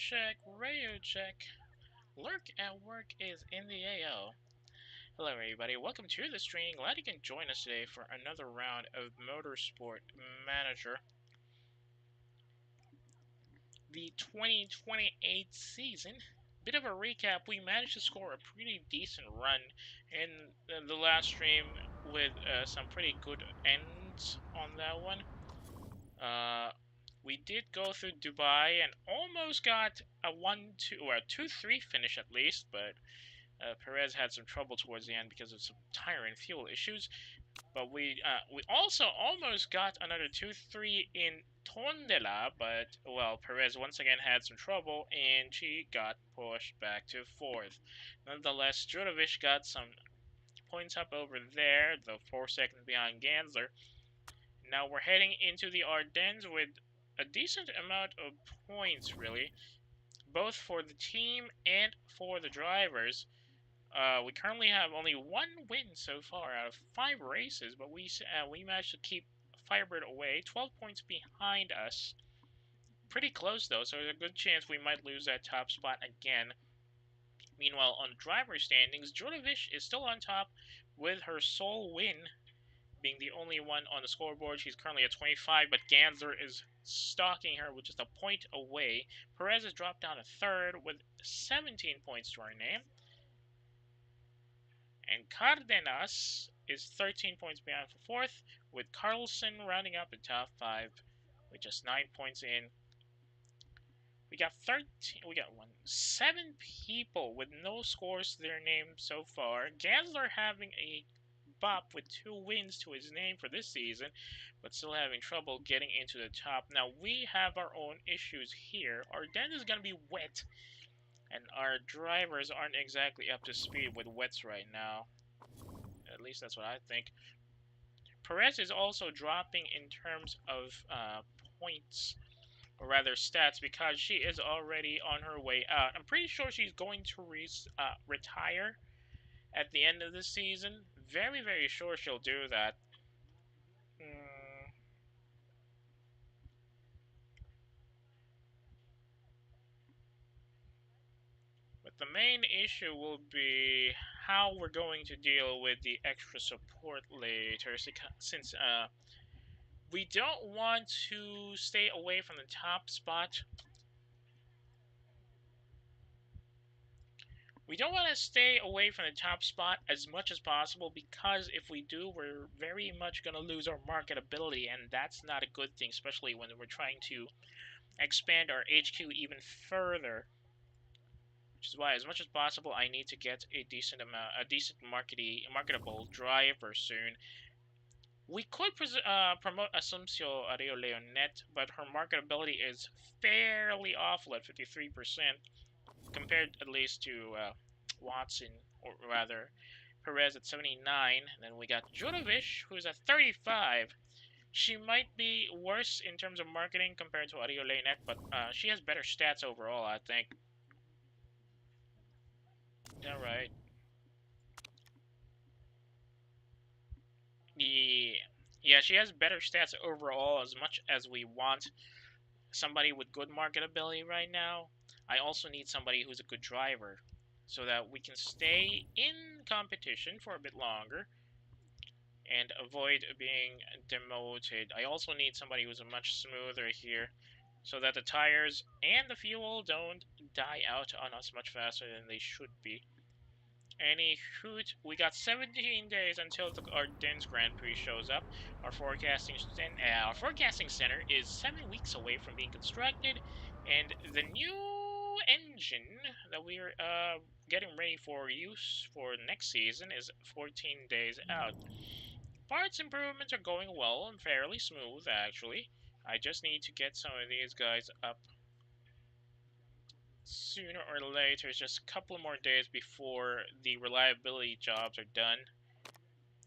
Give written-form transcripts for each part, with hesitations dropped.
check, radio check. Lurk at work is in the AO. Hello everybody, welcome to the stream. Glad you can join us today for another round of Motorsport Manager. The 2028 season. Bit of a recap, we managed to score a pretty decent run in the last stream with some pretty good ends on that one. We did go through Dubai and almost got a 1-2 or a 2-3 finish at least, but Perez had some trouble towards the end because of some tire and fuel issues. But we also almost got another 2-3 in Tondela, but well, Perez once again had some trouble and she got pushed back to 4th. Nonetheless, Jurovic got some points up over there, though 4 seconds behind Gansler. Now we're heading into the Ardennes with a decent amount of points, really, both for the team and for the drivers. We currently have only 1 win so far out of 5 races, but we managed to keep Firebird away, 12 points behind us. Pretty close though, so there's a good chance we might lose that top spot again. Meanwhile, on driver standings, Jurovic is still on top with her sole win, being the only one on the scoreboard. She's currently at 25, but Gansler is stalking her with just a point away. Perez has dropped down to 3rd with 17 points to her name. And Cardenas is 13 points behind for 4th, with Carlson rounding up the top 5 with just 9 points in. We got 7 people with no scores to their name so far. Gansler having a bop with 2 wins to his name for this season, but still having trouble getting into the top. Now we have our own issues here. Ardennes is going to be wet, and our drivers aren't exactly up to speed with wets right now. At least that's what I think. Perez is also dropping in terms of points, or rather stats, because she is already on her way out. I'm pretty sure she's going to retire at the end of the season. Very, very sure she'll do that. But the main issue will be how we're going to deal with the extra support later, since we don't want to stay away from the top spot. We don't want to stay away from the top spot as much as possible, because if we do, we're very much going to lose our marketability, and that's not a good thing, especially when we're trying to expand our HQ even further. Which is why, as much as possible, I need to get a decent marketable driver soon. We could promote Assumpcio Areo Leonet, but her marketability is fairly awful at 53%, compared at least to Watson, or rather Perez at 79. And then we got Jurovic, who's at 35. She might be worse in terms of marketing compared to Areo Leonet, but she has better stats overall, I think. Alright. Yeah, she has better stats overall, as much as we want somebody with good marketability right now. I also need somebody who's a good driver, so that we can stay in competition for a bit longer and avoid being demoted. I also need somebody who's much smoother here, so that the tires and the fuel don't die out on us much faster than they should be. Anywho, we got 17 days until the Ardennes Grand Prix shows up. Our forecasting center is 7 weeks away from being constructed, and the new engine that we're getting ready for use for next season is 14 days out. Parts improvements are going well and fairly smooth, actually. I just need to get some of these guys up sooner or later. It's just a couple more days before the reliability jobs are done.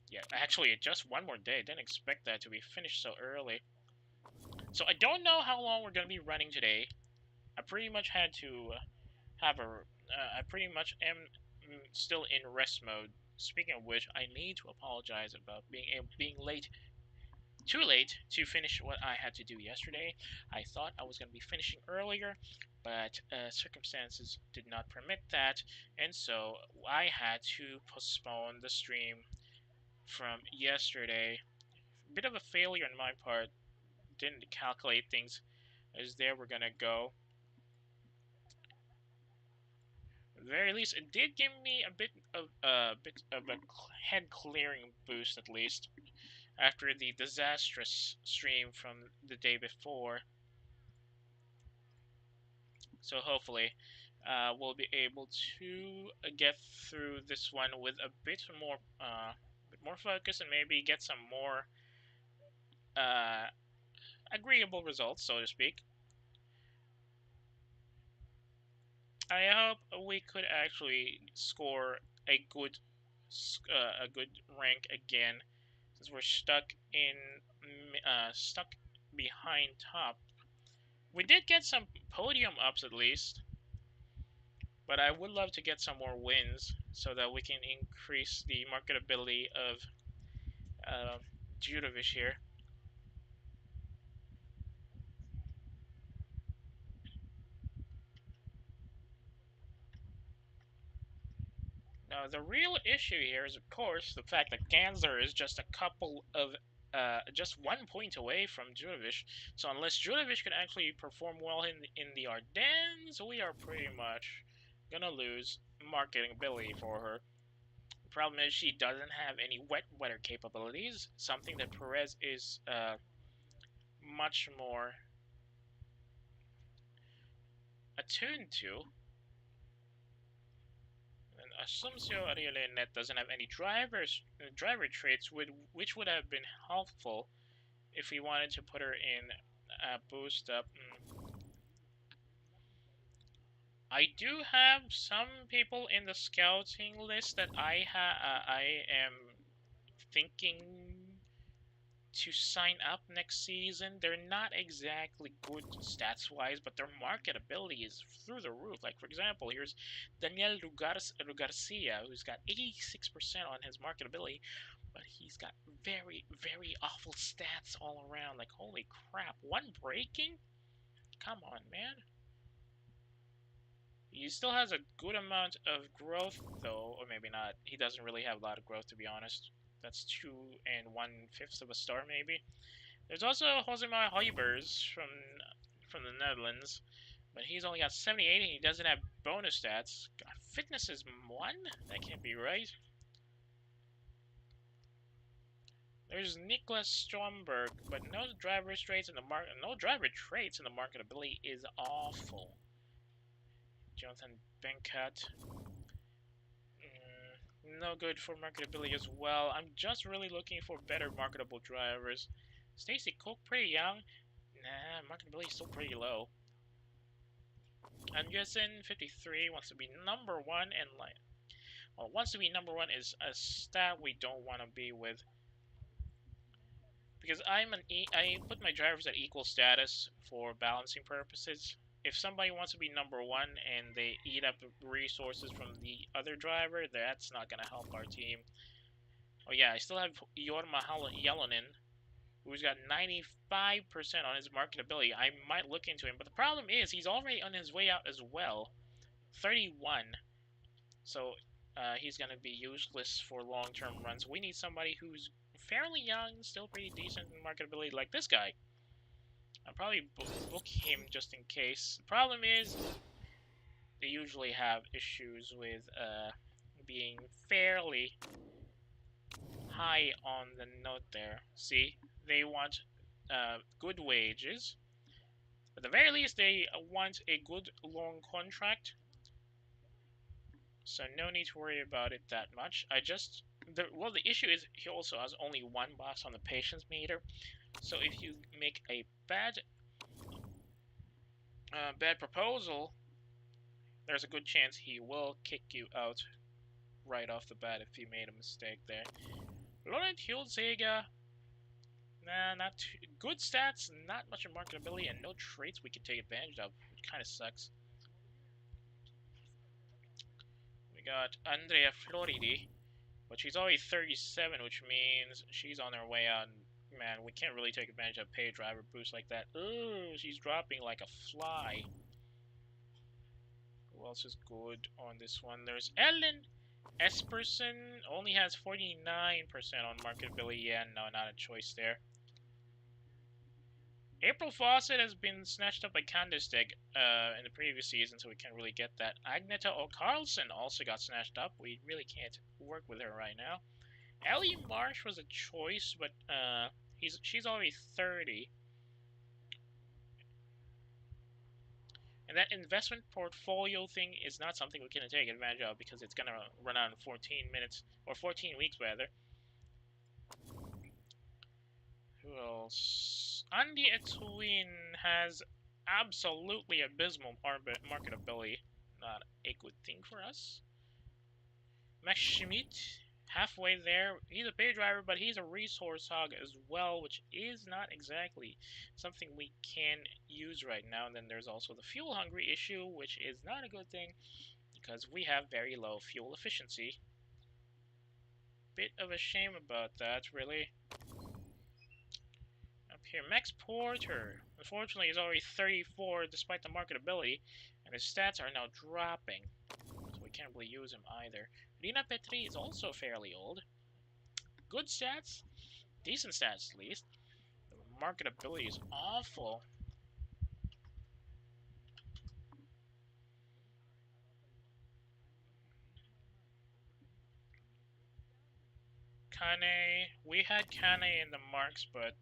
Yeah, actually, just 1 more day. Didn't expect that to be finished so early. So I don't know how long we're going to be running today. I pretty much had to have I pretty much am still in rest mode. Speaking of which, I need to apologize about being late too late to finish what I had to do yesterday. I thought I was going to be finishing earlier, but circumstances did not permit that, and so I had to postpone the stream from yesterday. A bit of a failure on my part. Didn't calculate things as they were going to go. At the very least, it did give me a bit of a head clearing boost, at least after the disastrous stream from the day before. So hopefully, we'll be able to get through this one with a bit more focus, and maybe get some more uh, agreeable results, so to speak. I hope we could actually score a good rank again, since we're stuck behind top. We did get some podium ups at least, but I would love to get some more wins so that we can increase the marketability of uh, Judovic here. Now, the real issue here is, of course, the fact that Gansler is just 1 point away from Judovic. So unless Judovic can actually perform well in the Ardennes, we are pretty much gonna lose marketing ability for her. The problem is she doesn't have any wet weather capabilities, something that Perez is much more attuned to. And Assumpcio Arielenet doesn't have any driver traits, which would have been helpful if we wanted to put her in a boost up. I do have some people in the scouting list that I am thinking to sign up next season. They're not exactly good stats wise, but their marketability is through the roof. Like, for example, here's Daniel Garcia, who's got 86% on his marketability, but he's got very, very awful stats all around. Like, holy crap, one braking? Come on, man. He still has a good amount of growth, though, or maybe not. He doesn't really have a lot of growth, to be honest. That's 2 1/5 of a star, maybe. There's also Josemar Huibers from the Netherlands, but he's only got 78 and he doesn't have bonus stats. God, fitness is 1? That can't be right. There's Niklas Stromberg, but no driver traits in the marketability is awful. Jonathan Benkat. No good for marketability as well. I'm just really looking for better marketable drivers. Stacy Cook, pretty young. Nah, marketability is still pretty low. I'm guessing 53 wants to be number one, and wants to be number one is a stat we don't want to be with. Because I put my drivers at equal status for balancing purposes. If somebody wants to be number one and they eat up resources from the other driver, that's not going to help our team. Oh yeah, I still have Jorma Jelonen, who's got 95% on his marketability. I might look into him, but the problem is he's already on his way out as well. 31. So he's going to be useless for long-term runs. We need somebody who's fairly young, still pretty decent in marketability, like this guy. I'll probably book him just in case. The problem is they usually have issues with being fairly high on the note there. See, they want good wages. At the very least, they want a good long contract. So no need to worry about it that much. The issue is he also has only one box on the patience meter. So if you make a bad proposal, there's a good chance he will kick you out right off the bat if you made a mistake there. Laurent Hulzega, nah, not too good stats, not much of marketability, and no traits we can take advantage of, which kind of sucks. We got Andrea Floridi, but she's already 37, which means she's on her way out. man, we can't really take advantage of pay driver boost like that. Ooh, she's dropping like a fly. Who else is good on this one? There's Ellen Esperson, only has 49% on marketability. Yeah, no, not a choice there. April Fawcett has been snatched up by Candlestick in the previous season, so we can't really get that. Agneta O'Carlson also got snatched up. We really can't work with her right now. Ellie Marsh was a choice, but she's already 30. And that investment portfolio thing is not something we can take advantage of because it's going to run out in 14 minutes, or 14 weeks rather. Who else? Andy Etwin has absolutely abysmal marketability. Not a good thing for us. Max Schmidt, halfway there. He's a pay driver, but he's a resource hog as well, which is not exactly something we can use right now. And then there's also the fuel hungry issue, which is not a good thing because we have very low fuel efficiency. Bit of a shame about that, really. Up here, Max Porter. Unfortunately, he's already 34 despite the marketability, and his stats are now dropping, so we can't really use him either. Rina Petri is also fairly old. Good stats, decent stats at least. The marketability is awful. Kane, we had Kane in the marks, but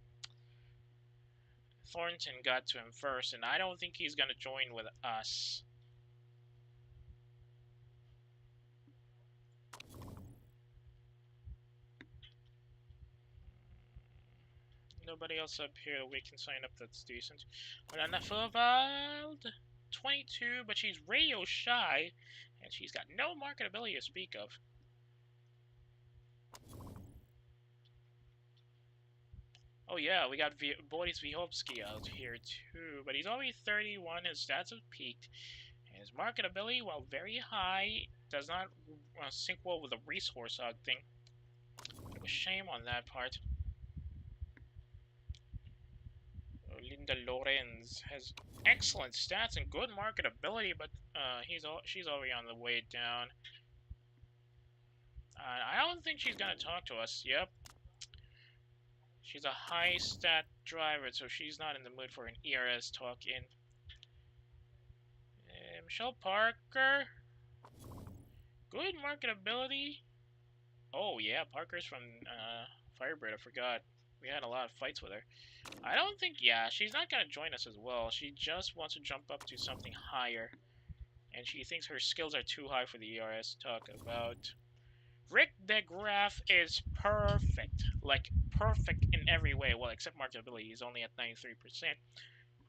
Thornton got to him first, and I don't think he's going to join with us. Nobody else up here that we can sign up that's decent. Anna Furvald, 22, but she's radio shy, and she's got no marketability to speak of. Oh yeah, we got Boris Vyhovsky out here too, but he's already 31, his stats have peaked. His marketability, while very high, does not sync well with the resource hog thing. Bit of a shame on that part. Linda Lorenz has excellent stats and good marketability, but she's already on the way down. I don't think she's gonna talk to us. Yep. She's a high stat driver, so she's not in the mood for an ERS talk in. Michelle Parker. Good marketability. Oh yeah, Parker's from Firebird, I forgot. We had a lot of fights with her. I don't think, yeah, she's not gonna join us as well. She just wants to jump up to something higher. And she thinks her skills are too high for the ERS to talk about. Rick DeGraff is perfect. Like, perfect in every way. Well, except marketability, he's only at 93%.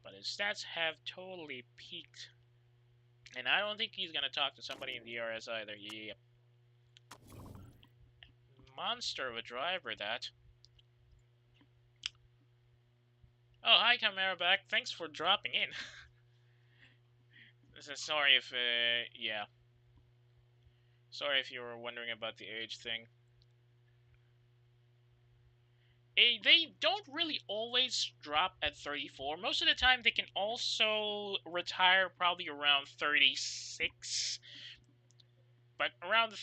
But his stats have totally peaked. And I don't think he's gonna talk to somebody in the ERS either. Yep. Monster of a driver, that. Oh, hi, Chimera back. Thanks for dropping in. Sorry if, yeah. Sorry if you were wondering about the age thing. They don't really always drop at 34. Most of the time, they can also retire probably around 36. But around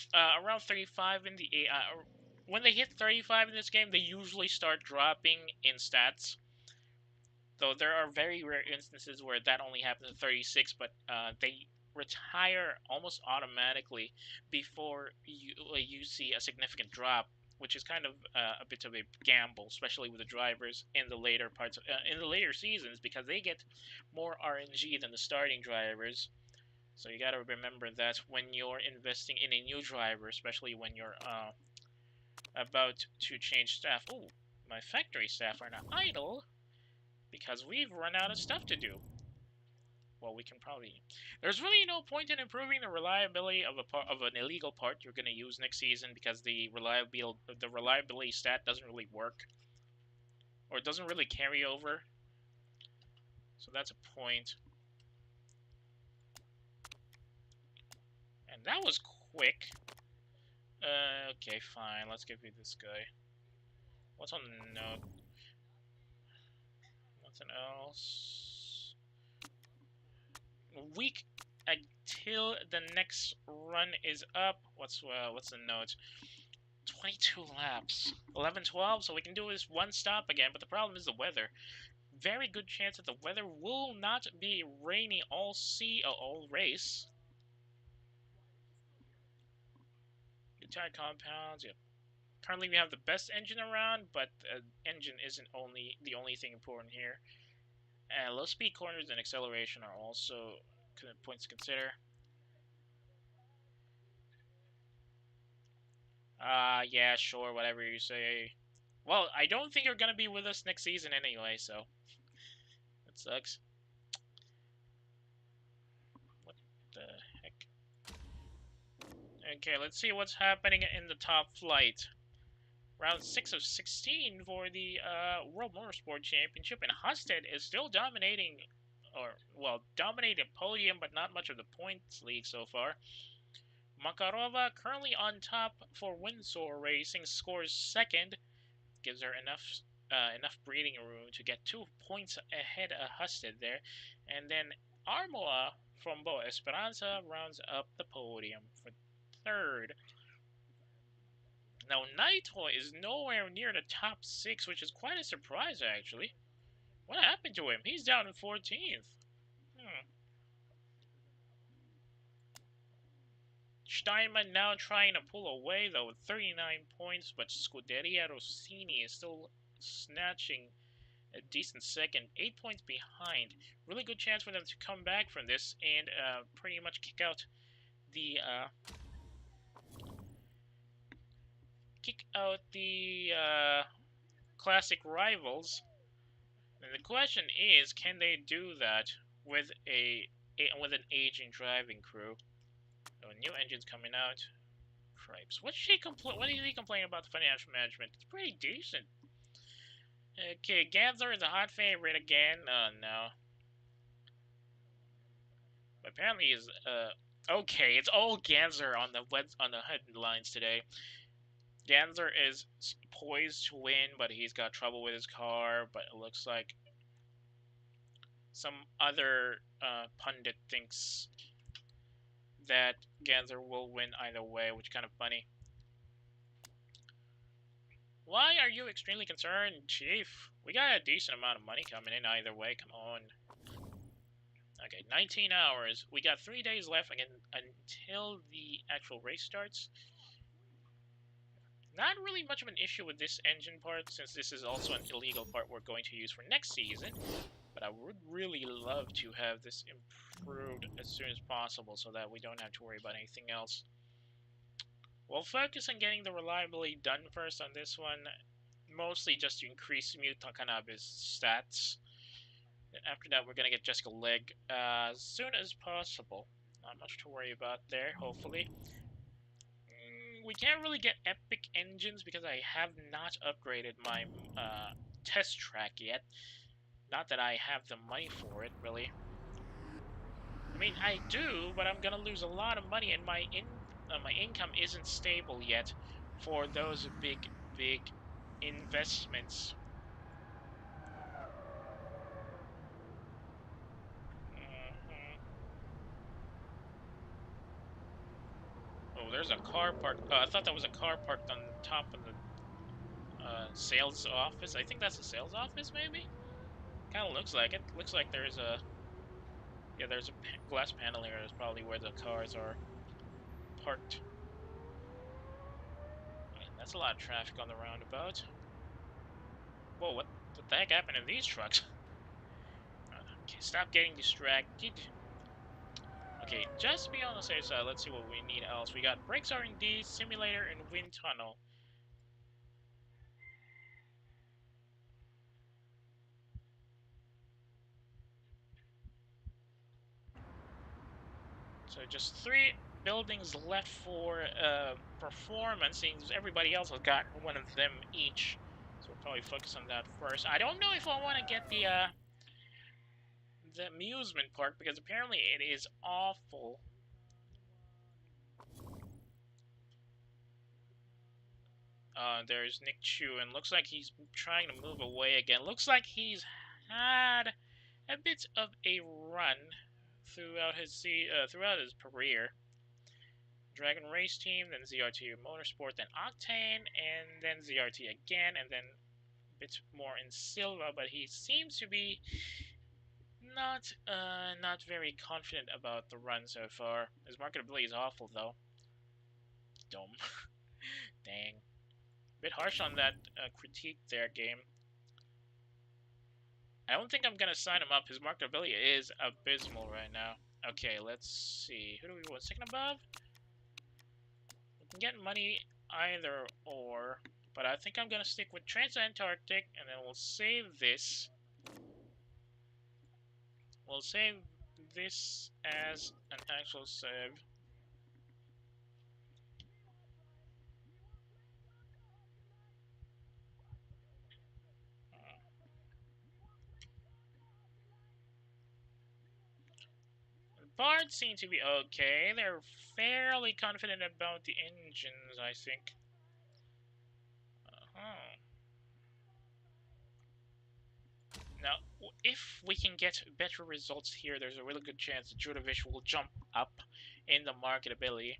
35 in the when they hit 35 in this game, they usually start dropping in stats. Though there are very rare instances where that only happens at 36, but they retire almost automatically before you see a significant drop, which is kind of a bit of a gamble, especially with the drivers in the later parts in the later seasons, because they get more RNG than the starting drivers. So you got to remember that when you're investing in a new driver, especially when you're about to change staff. Oh, my factory staff are now idle because we've run out of stuff to do. Well, we can probably... There's really no point in improving the reliability of an illegal part you're going to use next season because the reliability stat doesn't really work. Or it doesn't really carry over. So that's a point. And that was quick. Okay, fine. Let's give you this guy. What's on the note? Nothing else. Week until the next run is up. What's the note? 22 laps. 11-12, so we can do this one stop again, but the problem is the weather. Very good chance that the weather will not be rainy all race. Good tire compounds, yep. Currently we have the best engine around, but the engine isn't the only thing important here. Low speed corners and acceleration are also points to consider. Yeah, sure, whatever you say. Well, I don't think you're gonna be with us next season anyway, so that sucks. What the heck? Okay, let's see what's happening in the top flight. Round 6 of 16 for the World Motorsport Championship, and Husted is still dominating, dominating podium, but not much of the points league so far. Makarova currently on top for Windsor Racing, scores second, gives her enough breathing room to get 2 points ahead of Husted there, and then Armoa from Boa Esperanza rounds up the podium for third. Now, Naito is nowhere near the top 6, which is quite a surprise, actually. What happened to him? He's down in 14th. Steinman now trying to pull away, though, with 39 points, but Scuderia Rossini is still snatching a decent second, 8 points behind. Really good chance for them to come back from this and pretty much kick out the classic rivals. And the question is, can they do that with with an aging driving crew? Oh, new engines coming out. Cripes. What did he complain about the financial management? It's pretty decent. Okay, Gansler is a hot favorite again. Oh no. Apparently he's okay, it's all Gansler on the headlines today. Gansler is poised to win, but he's got trouble with his car, but it looks like some other pundit thinks that Gansler will win either way, which is kind of funny. Why are you extremely concerned, Chief? We got a decent amount of money coming in either way, come on. Okay, 19 hours. We got 3 days left again until the actual race starts. Not really much of an issue with this engine part, since this is also an illegal part we're going to use for next season. But I would really love to have this improved as soon as possible so that we don't have to worry about anything else. We'll focus on getting the reliability done first on this one, mostly just to increase Miyu Takanabe's stats. After that, we're going to get Jessica Legg as soon as possible. Not much to worry about there, hopefully. We can't really get epic engines because I have not upgraded my test track yet. Not that I have the money for it, really. I mean, I do, but I'm gonna lose a lot of money, and my income isn't stable yet for those big investments. Oh, there's a car parked. I thought that was a car parked on the top of the sales office. I think that's a sales office, maybe? Kind of looks like it. Looks like there's a... Yeah, there's a glass panel here. That's probably where the cars are parked. Okay, that's a lot of traffic on the roundabout. Whoa, what the heck happened to these trucks? Okay, stop getting distracted. Okay, just to be on the safe side, let's see what we need else. We got brakes R&D, simulator, and wind tunnel. So just 3 buildings left for performance, since everybody else has got one of them each. So we'll probably focus on that first. I don't know if I want to get the amusement park, because apparently it is awful. There's Nick Chu, and looks like he's trying to move away again. Looks like he's had a bit of a run throughout his career. Dragon Race Team, then ZRT Motorsport, then Octane, and then ZRT again, and then a bit more in Silva. But he seems to be not very confident about the run so far. His marketability is awful though. Dumb. Dang. Bit harsh on that critique there, game. I don't think I'm gonna sign him up. His marketability is abysmal right now. Okay, let's see. Who do we want? Second above? We can get money either or, but I think I'm gonna stick with Trans-Antarctic, and then we'll save this. We'll save this as an actual save. Parts seem to be okay. They're fairly confident about the engines, I think. Now, if we can get better results here, there's a really good chance that Judovic will jump up in the marketability.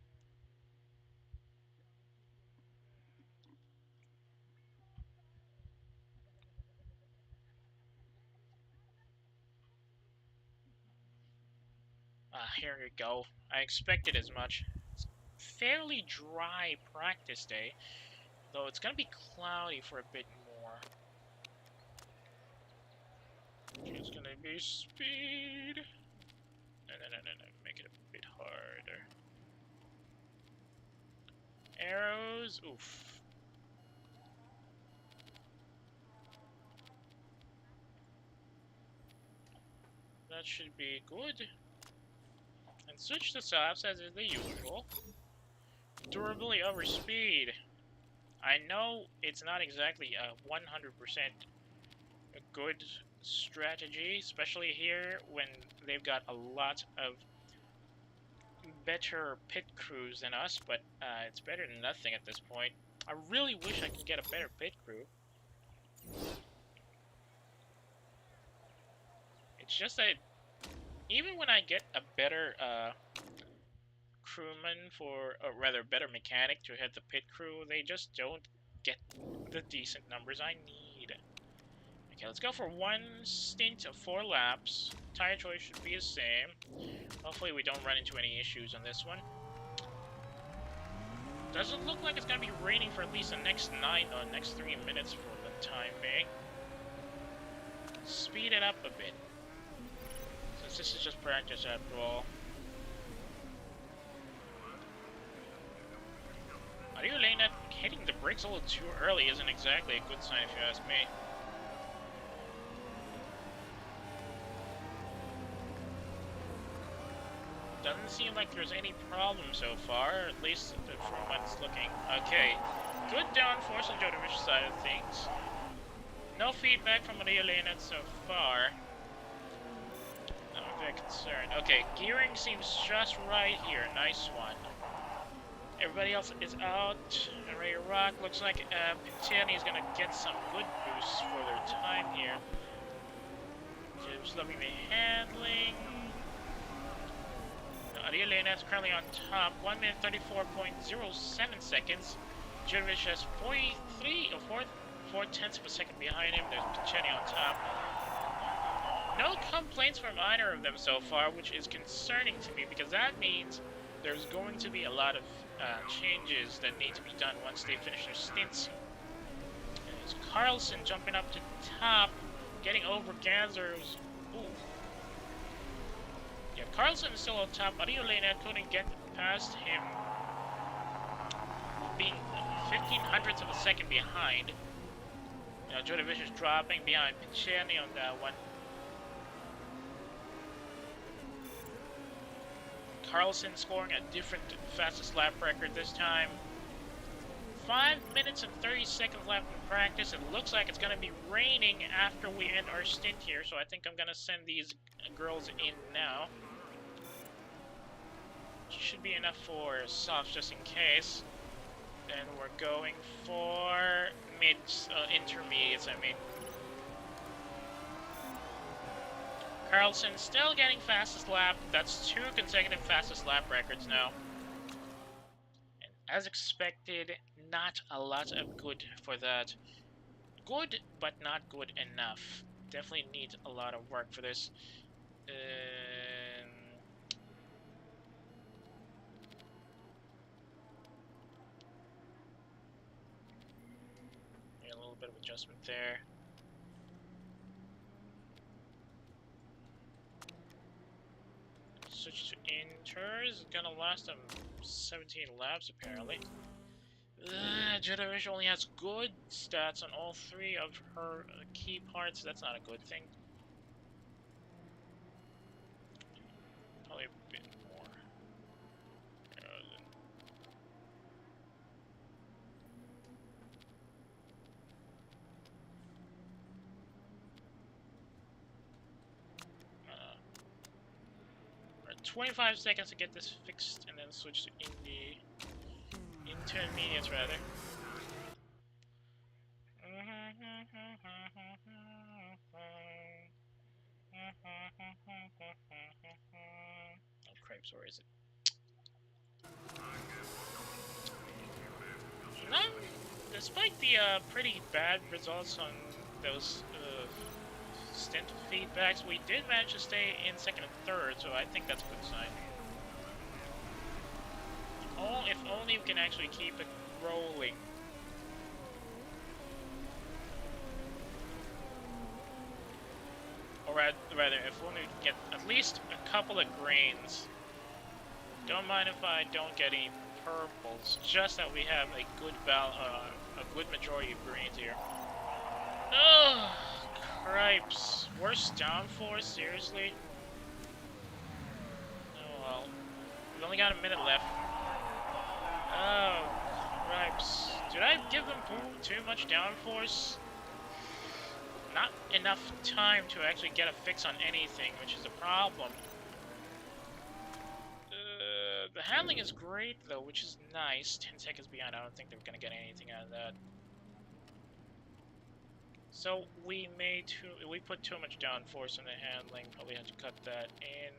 Here we go. I expected as much. It's fairly dry practice day, though it's gonna be cloudy for a bit more. It's gonna be speed. No. Make it a bit harder. Arrows. Oof. That should be good. And switch to softs as is the usual. Durability over speed. I know it's not exactly a 100% a good strategy, especially here when they've got a lot of better pit crews than us, but it's better than nothing at this point. I really wish I could get a better pit crew. It's just that even when I get a better crewman or rather better mechanic to head the pit crew, they just don't get the decent numbers I need. Okay, let's go for one stint of 4 laps. Tire choice should be the same. Hopefully we don't run into any issues on this one. Doesn't look like it's gonna be raining for at least the next 3 minutes for the time being. Speed it up a bit, since this is just practice after all. Ariolena hitting the brakes a little too early isn't exactly a good sign if you ask me. Doesn't seem like there's any problem so far, at least from what it's looking. Okay, good downforce on Jodovic's side of things. No feedback from Ariolena so far. I'm very concerned. Okay, gearing seems just right here. Nice one. Everybody else is out and ready to rock. Looks like Pintani is going to get some good boosts for their time here. Just loving the handling. Ariolena is currently on top. 1 minute 34.07 seconds. Judovic has 4/10 of a second behind him. There's Pintani on top. No complaints from either of them so far, which is concerning to me because that means there's going to be a lot of changes that need to be done once they finish their stints. And there's Carlson jumping up to top, getting over Ganzer's. Ooh. Yeah, Carlson is still on top. Ariolena couldn't get past him, being 0.15 of a second behind. Judovic is dropping behind Pintani on that one. Carlson scoring a different fastest lap record this time. 5 minutes and 30 seconds left in practice. It looks like it's going to be raining after we end our stint here, so I think I'm going to send these girls in now. Should be enough for softs just in case. Then we're going for intermediates, I mean. Carlson still getting fastest lap. That's 2 consecutive fastest lap records now. And as expected, not a lot of good for that. Good, but not good enough. Definitely needs a lot of work for this. A little bit of adjustment there. Switch to inters. Gonna last them 17 laps apparently. Jedivish only has good stats on all 3 of her key parts. That's not a good thing. Probably a bit more. 25 seconds to get this fixed, and then switch to intermediates rather. Oh cripes, where is it? No, despite the pretty bad results on those stint feedbacks, we did manage to stay in second and third, so I think that's a good sign. Oh, if only we can actually keep it rolling. Or rather, if only we can get at least a couple of greens. Don't mind if I don't get any purples, just that we have a good majority of greens here. Oh, cripes. Worst downforce, seriously? Oh well. We've only got a minute left. Oh, cripes. Did I give them too much downforce? Not enough time to actually get a fix on anything, which is a problem. The handling is great, though, which is nice. 10 seconds behind, I don't think they're going to get anything out of that. So, we put too much downforce in the handling. Probably have to cut that in.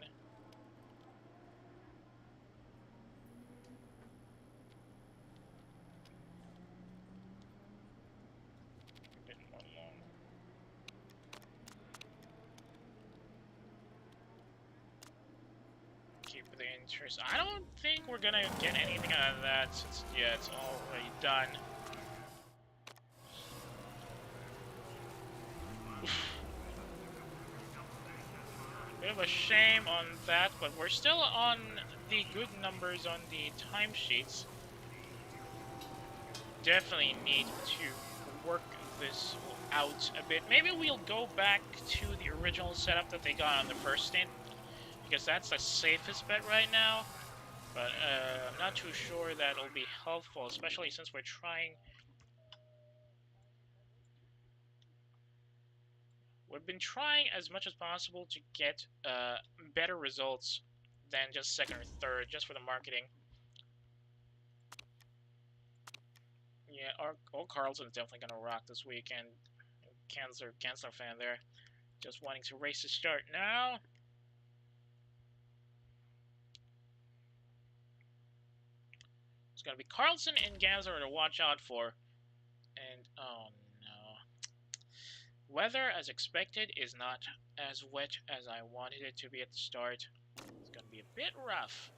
A bit more long. Keep the interest. I don't think we're gonna get anything out of that since, yeah, it's already done. Bit of a shame on that, but we're still on the good numbers on the timesheets. Definitely need to work this out a bit. Maybe we'll go back to the original setup that they got on the first stint, because that's the safest bet right now. But I'm not too sure that'll be helpful, especially since we're trying. We've been trying as much as possible to get better results than just second or third, just for the marketing. Yeah, our Carlson's definitely gonna rock this weekend. Cancer fan there, just wanting to race to start now. It's gonna be Carlson and Gansler to watch out for. And oh no, weather as expected is not as wet as I wanted it to be at the start. It's gonna be a bit rough.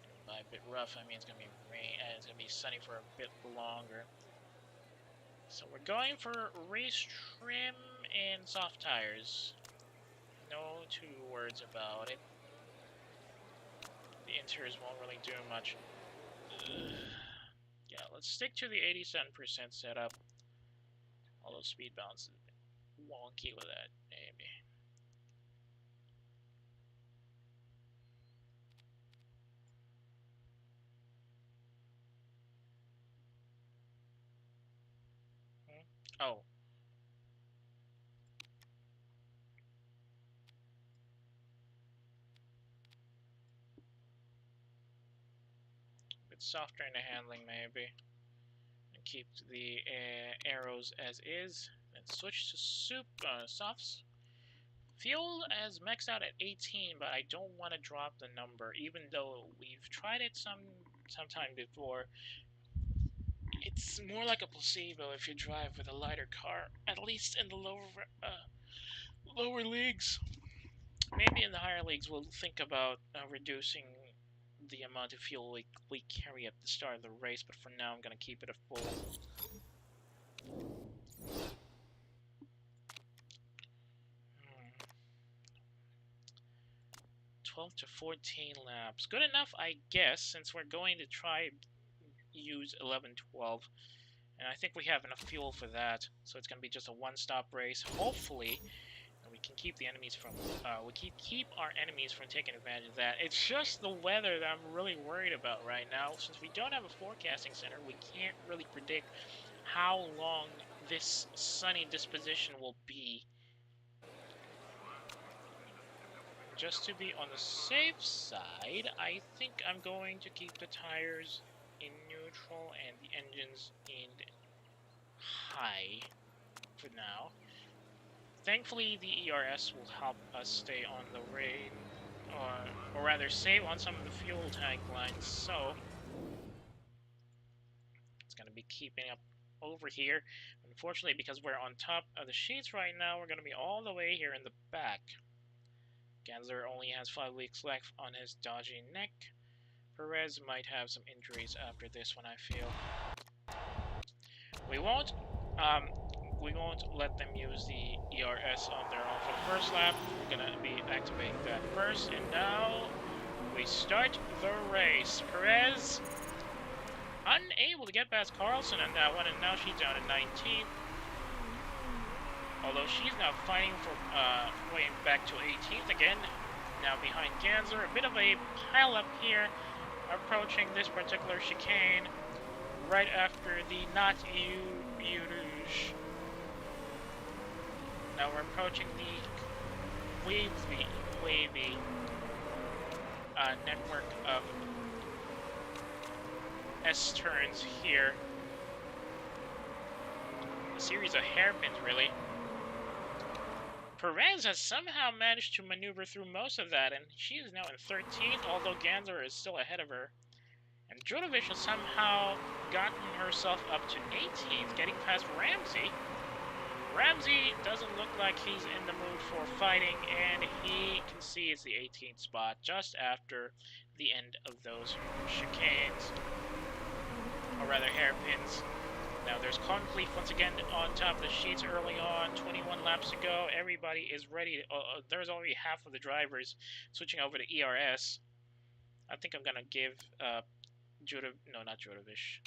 And by a bit rough, I mean it's gonna be rain and it's gonna be sunny for a bit longer. So we're going for race trim and soft tires. No two words about it. The interiors won't really do much. Yeah, let's stick to the 87% setup. Although speed balance is a bit wonky with that, maybe. Oh. A bit softer in the handling, maybe. And keep the arrows as is. Then switch to softs. Fuel has maxed out at 18, but I don't want to drop the number, even though we've tried it sometime before. It's more like a placebo if you drive with a lighter car, at least in the lower leagues. Maybe in the higher leagues we'll think about reducing the amount of fuel we carry at the start of the race, but for now I'm going to keep it at full. 12 to 14 laps. Good enough, I guess, since we're going to try use 11, 12. And I think we have enough fuel for that, so it's going to be just a one-stop race. Hopefully, we can keep the enemies from keep our enemies from taking advantage of that. It's just the weather that I'm really worried about right now. Since we don't have a forecasting center, we can't really predict how long this sunny disposition will be. Just to be on the safe side, I think I'm going to keep the tires in neutral and the engines in high for now. Thankfully, the ERS will help us stay on the rain, or rather save on some of the fuel tank lines, so it's going to be keeping up over here. Unfortunately, because we're on top of the sheets right now, we're going to be all the way here in the back. Ganser only has 5 weeks left on his dodgy neck. Perez might have some injuries after this one, I feel. We won't let them use the ERS on their own for the first lap. We're going to be activating that first, and now we start the race. Perez unable to get past Carlson on that one, and now she's down to 19th. Although she's now fighting for way back to 18th again, now behind Ganser. A bit of a pile-up here, approaching this particular chicane, right after the not you-rouge. Now we're approaching the wavy network of S-turns here. A series of hairpins, really. Perez has somehow managed to maneuver through most of that, and she is now in 13th, although Ganser is still ahead of her. And Judovic has somehow gotten herself up to 18th, getting past Ramsey. Ramsey doesn't look like he's in the mood for fighting, and he concedes the 18th spot just after the end of those chicanes, or rather hairpins. Now there's Conclave once again on top of the sheets early on, 21 laps to go. Everybody is ready. There's already half of the drivers switching over to ERS. I think I'm going to give not Judovic.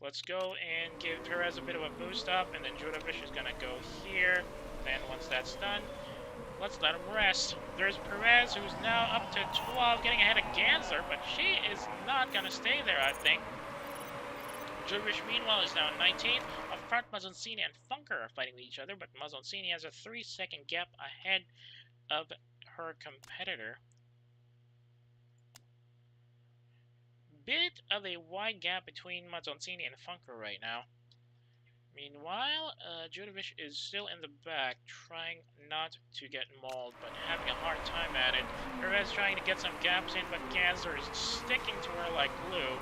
Let's go and give Perez a bit of a boost up, and then Judovic is going to go here. Then once that's done, let's let him rest. There's Perez, who's now up to 12, getting ahead of Ganser, but she is not going to stay there, I think. Judovic, meanwhile, is now 19th. Up front, Mazzoncini and Funker are fighting with each other, but Mazzoncini has a 3-second gap ahead of her competitor. Bit of a wide gap between Mazzoncini and Funker right now. Meanwhile, Judovic is still in the back, trying not to get mauled, but having a hard time at it. Perez trying to get some gaps in, but Ganser is sticking to her like glue.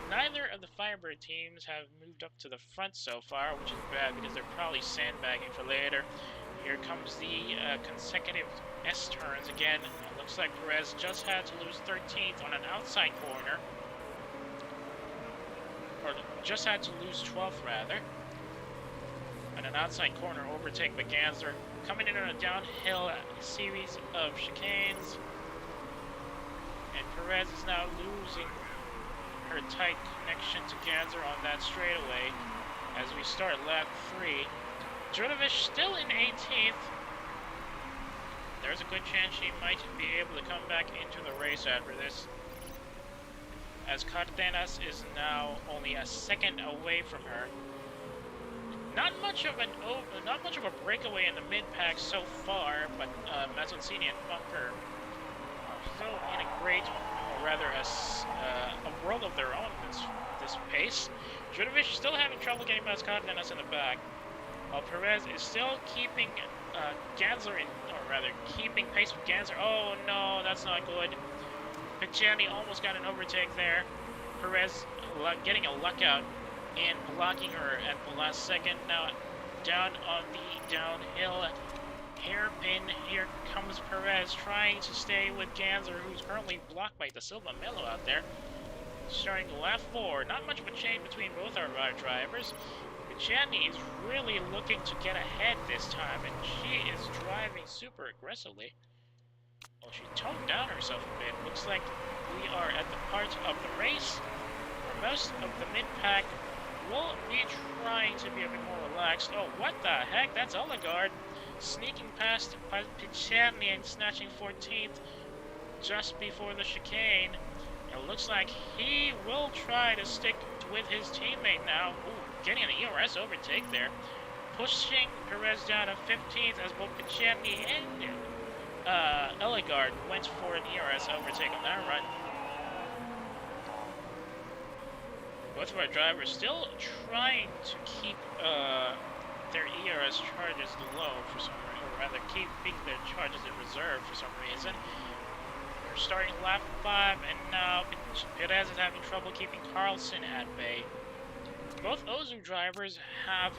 Neither of the Firebird teams have moved up to the front so far, which is bad because they're probably sandbagging for later. Here comes the consecutive S-turns again. It looks like Perez just had to lose 13th on an outside corner. Or just had to lose 12th, rather. On an outside corner overtake by Ganser. Coming in on a downhill series of chicanes. And Perez is now losing her tight connection to Ganser on that straightaway as we start lap 3. Judovic still in 18th. There's a good chance she might be able to come back into the race after this, as Cardenas is now only a second away from her. Not much of a breakaway in the mid-pack so far, but Mazzoncini and Funker are still in a great, or rather a world of their own this pace. Judovic still having trouble getting past Cardenas in the back, while Perez is still keeping Gansler, or rather, keeping pace with Gansler. Oh no, that's not good. Picciani almost got an overtake there. Perez getting a luck out and blocking her at the last second. Now down on the downhill hairpin. Here comes Perez trying to stay with Gansler, who's currently blocked by Da Silva Melo out there. Starting lap 4. Not much of a change between both our drivers. Picciani is really looking to get ahead this time, and she is driving super aggressively. Well, she toned down herself a bit. Looks like we are at the part of the race where most of the mid-pack will be trying to be a bit more relaxed. Oh, what the heck? That's Oligard sneaking past Picciani and snatching 14th just before the chicane. It looks like he will try to stick with his teammate now. Ooh, getting an ERS overtake there. Pushing Perez down to 15th as both Picciani and Oligard went for an ERS overtake on that run. Both of our drivers still trying to keep their ERS charges low for some reason, or rather keeping their charges in reserve for some reason. We're starting lap 5, and now Perez is having trouble keeping Carlson at bay. Both Ozu drivers have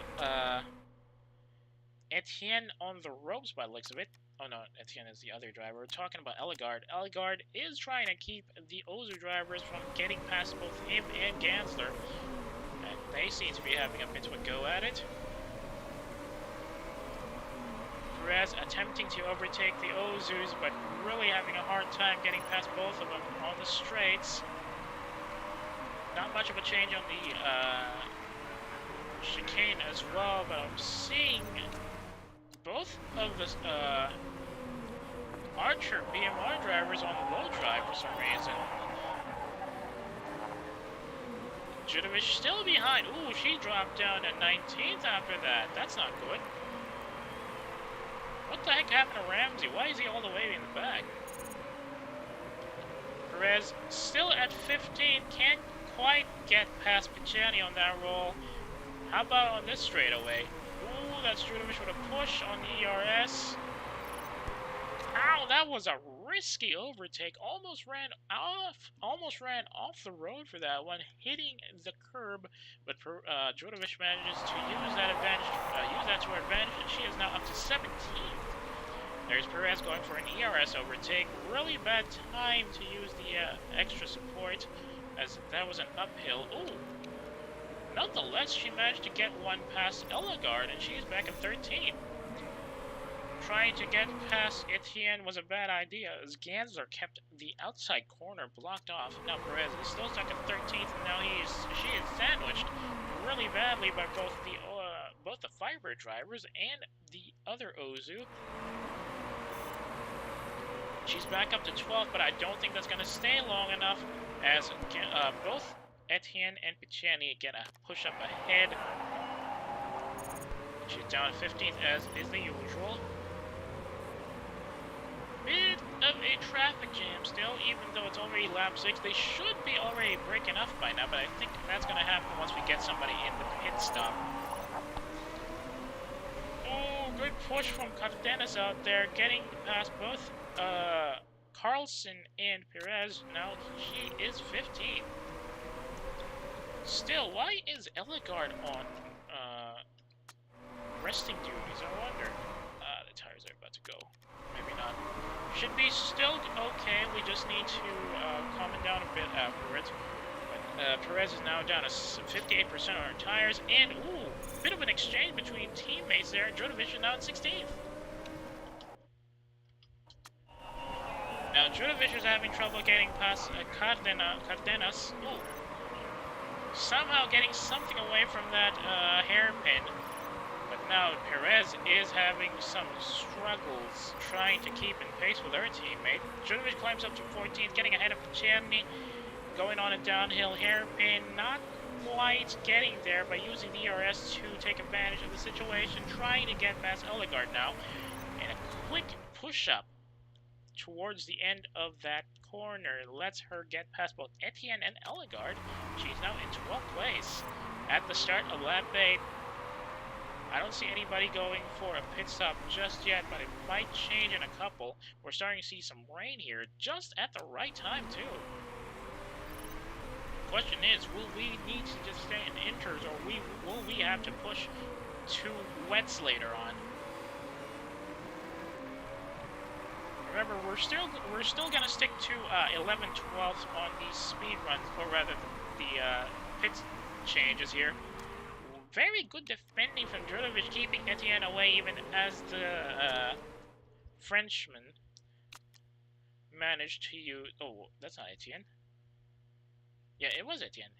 Etienne on the ropes by the looks of it. Oh no, Etienne is the other driver. We're talking about Oligard. Oligard is trying to keep the Ozu drivers from getting past both him and Gansler. And they seem to be having a bit of a go at it. Perez attempting to overtake the Ozus, but really having a hard time getting past both of them on the straights. Not much of a change on the chicane as well, but I'm seeing both of the Archer BMR drivers on the low drive for some reason. Judovic still behind. Ooh, she dropped down to 19th after that. That's not good. What the heck happened to Ramsey? Why is he all the way in the back? Perez still at 15. Can't quite get past Picciani on that roll. How about on this straightaway? Ooh, that's Judovic with a push on the ERS. Ow, that was a risky overtake. Almost ran off the road for that one, hitting the curb. But Judovic manages to use that to her advantage, and she is now up to 17th. There's Perez going for an ERS overtake. Really bad time to use the extra support, as that was an uphill. Ooh. Nonetheless, she managed to get one past Oligard, and she's back at 13. Trying to get past Etienne was a bad idea, as Gansler kept the outside corner blocked off. Now Perez is still stuck at 13th, and now she is sandwiched really badly by both the Firebird drivers and the other Ozu. She's back up to 12th, but I don't think that's going to stay long enough, as both Etienne and Picciani get a push up ahead. She's down at 15th, as is the usual. Bit of a traffic jam still, even though it's already lap 6. They should be already breaking up by now, but I think that's going to happen once we get somebody in the pit stop. Oh, good push from Cardenas out there, getting past both Carlson and Perez. Now she is 15. Still, why is Oligard on resting duties? I wonder. The tires are about to go. Maybe not. Should be still okay. We just need to calm it down a bit afterwards. But Perez is now down to 58% on her tires. And, ooh, bit of an exchange between teammates there. Judovic is now at 16th. Now, Judovic is having trouble getting past Cardenas. Ooh. Somehow getting something away from that hairpin. But now Perez is having some struggles trying to keep in pace with her teammate. Judovic climbs up to 14th, getting ahead of Picciani. Going on a downhill hairpin, not quite getting there by using the ERS to take advantage of the situation. Trying to get past Oligard now. And a quick push-up towards the end of that corner lets her get past both Etienne and Oligard. She's now in 12th place. At the start of lap 8, I don't see anybody going for a pit stop just yet, but it might change in a couple. We're starting to see some rain here just at the right time, too. Question is, will we need to just stay in inters, or will we have to push to wets later on? Remember, we're still gonna stick to 11/12 on these speed runs, or rather the pit changes here. Very good defending from Drulovic, keeping Etienne away even as the Frenchman managed to use... Oh, that's not Etienne. Yeah, it was Etienne.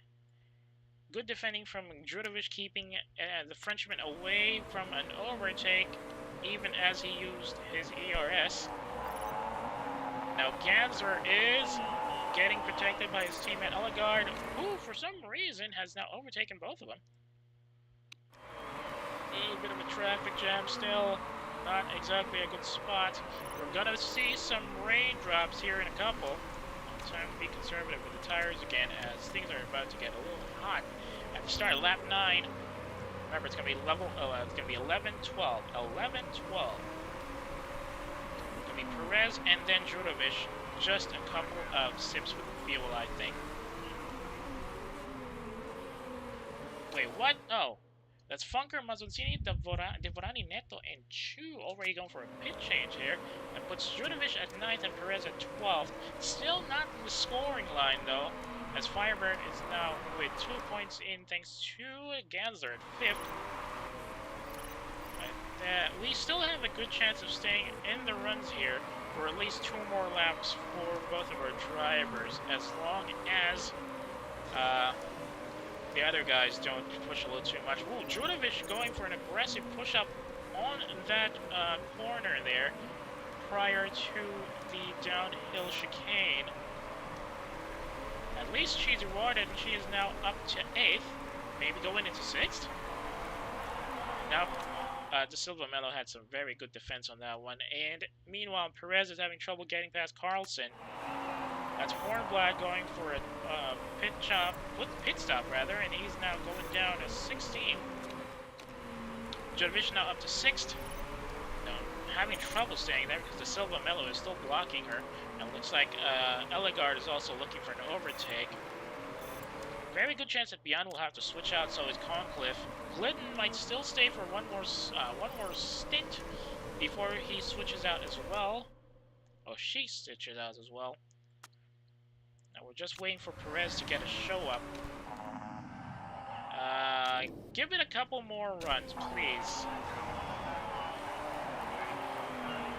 Good defending from Drulovic, keeping the Frenchman away from an overtake even as he used his ERS. Now Ganser is getting protected by his teammate Ellegard, who for some reason has now overtaken both of them. A bit of a traffic jam still, not exactly a good spot. We're gonna see some raindrops here in a couple. Time to be conservative with the tires again, as things are about to get a little hot. At the start of lap 9, remember it's gonna be it's gonna be 11/12. 11/12. It's gonna be Perez and then Drulovic. Just a couple of sips with the fuel, I think. Wait, what? Oh. That's Funker, Mazzoncini, Devorani, Neto, and Chu already going for a pit change here. That puts Drulovic at 9th and Perez at 12th. Still not in the scoring line, though, as Firebird is now with 2 points in thanks to Ganser at 5th. But, we still have a good chance of staying in the runs here for at least 2 more laps for both of our drivers, as long as... the other guys don't push a little too much. Ooh, Drulovic going for an aggressive push-up on that corner there prior to the downhill chicane. At least she's rewarded, and she is now up to 8th. Maybe going into 6th? Now, De Silva Mello had some very good defense on that one. And meanwhile, Perez is having trouble getting past Carlson. That's Hornblatt going for a pit stop, and he's now going down to 16. Drulovic now up to 6th. Now, having trouble staying there because the Silva Mello is still blocking her. And it looks like Ellegard is also looking for an overtake. Very good chance that Bian will have to switch out, so is Concliffe. Glidden might still stay for one more stint before he switches out as well. Oh, she switches out as well. Now we're just waiting for Perez to get a show up. Give it a couple more runs, please.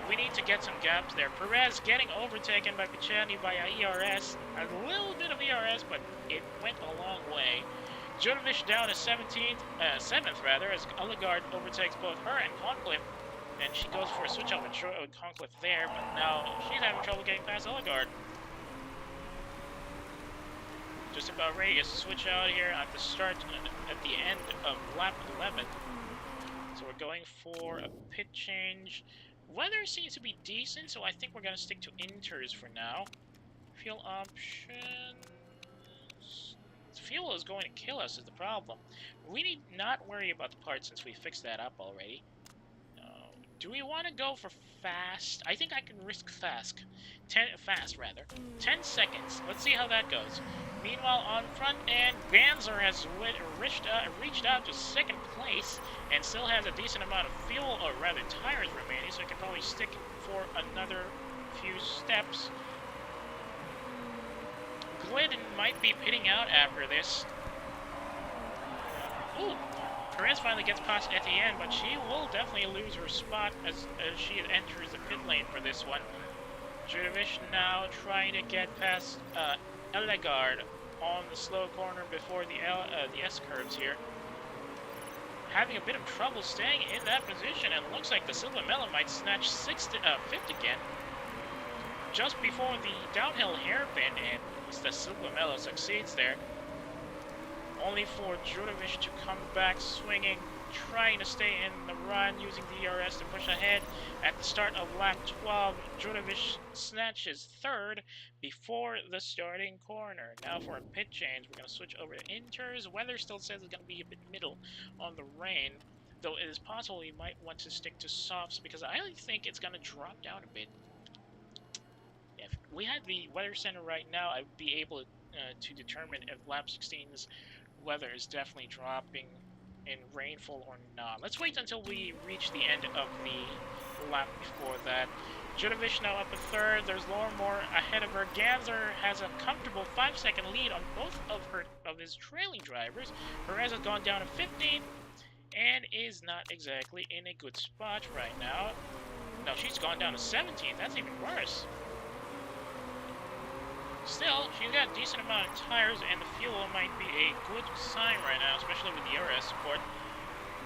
We need to get some gaps there. Perez getting overtaken by Pichani by ERS. A little bit of ERS, but it went a long way. Drulovic down to 7th rather, as Ellegard overtakes both her and Concliffe. And she goes for a switch out with Concliffe there, but now she's having trouble getting past Ellegard. Just about ready to switch out here at the start, at the end of lap 11. So we're going for a pit change. Weather seems to be decent, so I think we're going to stick to inters for now. Fuel options... Fuel is going to kill us is the problem. We need not worry about the parts since we fixed that up already. Do we want to go for fast? I think I can risk fast. Fast, rather. 10 seconds. Let's see how that goes. Meanwhile, on front end, Ganser has reached out to 2nd place and still has a decent amount of fuel, or rather tires remaining, so it can probably stick for another few steps. Glidden might be pitting out after this. Ooh! Perez finally gets past Etienne, but she will definitely lose her spot as she enters the pit lane for this one. Drulovic now trying to get past Ellegard on the slow corner before the S-curves here. Having a bit of trouble staying in that position, and looks like the Silva Mello might snatch 5th again. Just before the downhill hairpin, and the Silva Mello succeeds there. Only for Drulovic to come back swinging, trying to stay in the run, using the ERS to push ahead. At the start of lap 12, Drulovic snatches 3rd before the starting corner. Now for a pit change, we're going to switch over to inters. Weather still says it's going to be a bit middle on the rain. Though it is possible you might want to stick to softs because I think it's going to drop down a bit. If we had the weather center right now, I would be able to determine if lap 16's weather is definitely dropping in rainfall or not. Let's wait until we reach the end of the lap before that. Judovic now up a third. There's Lormore ahead of her. Ganser has a comfortable 5-second lead on both of his trailing drivers. Perez has gone down to 15th and is not exactly in a good spot right now. No, she's gone down to 17th. That's even worse. Still, she's got a decent amount of tires, and the fuel might be a good sign right now, especially with the ERS support.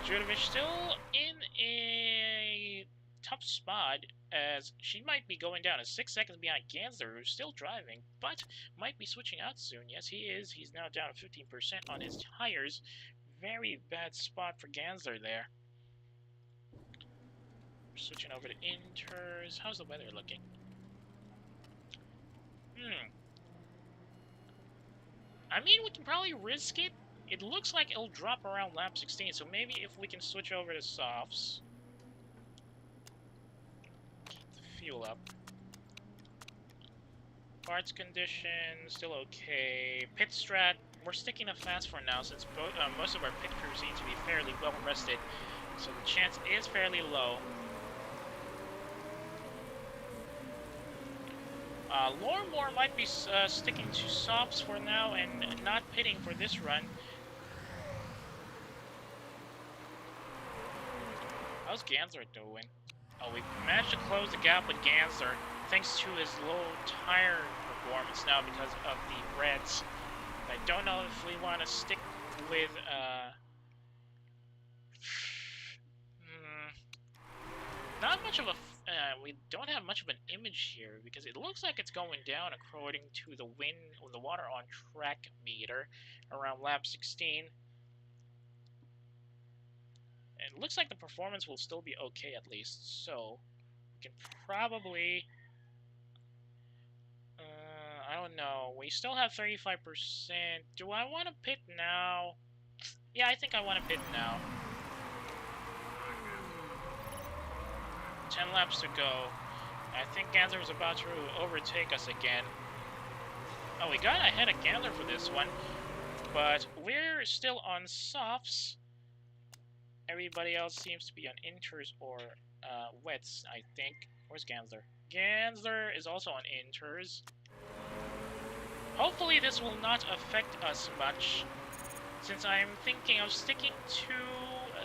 Judovic still in a tough spot, as she might be going down to 6 seconds behind Ganser, who's still driving, but might be switching out soon. Yes, he is. He's now down to 15% on his tires. Very bad spot for Ganser there. Switching over to inters. How's the weather looking? I mean, we can probably risk it. It looks like it'll drop around lap 16, so maybe if we can switch over to softs. Keep the fuel up. Parts condition, still okay. Pit strat, we're sticking to fast for now since most of our pit crew seem to be fairly well rested, so the chance is fairly low. Lormore might be sticking to softs for now and not pitting for this run. How's Ganser doing? Oh, we managed to close the gap with Ganser thanks to his low tire performance now because of the reds. I don't know if we want to stick with not much of a we don't have much of an image here because it looks like it's going down according to the wind or the water on track meter around lap 16. And it looks like the performance will still be okay at least, so we can probably I don't know, we still have 35%. Do I want to pit now? Yeah, I think I want to pit now. 10 laps to go. I think Ganser is about to overtake us again. Oh, we got ahead of Ganser for this one, but we're still on softs. Everybody else seems to be on inters or wets, I think. Where's Ganser? Ganser is also on inters. Hopefully this will not affect us much, since I'm thinking of sticking to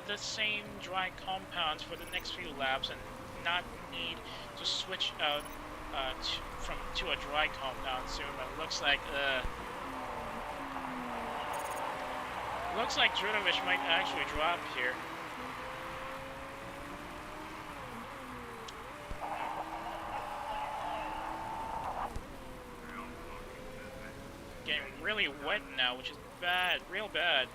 the same dry compounds for the next few laps and not need to switch out to a dry compound soon. But it looks like Judovic might actually drop here. Getting really wet now, which is bad, real bad.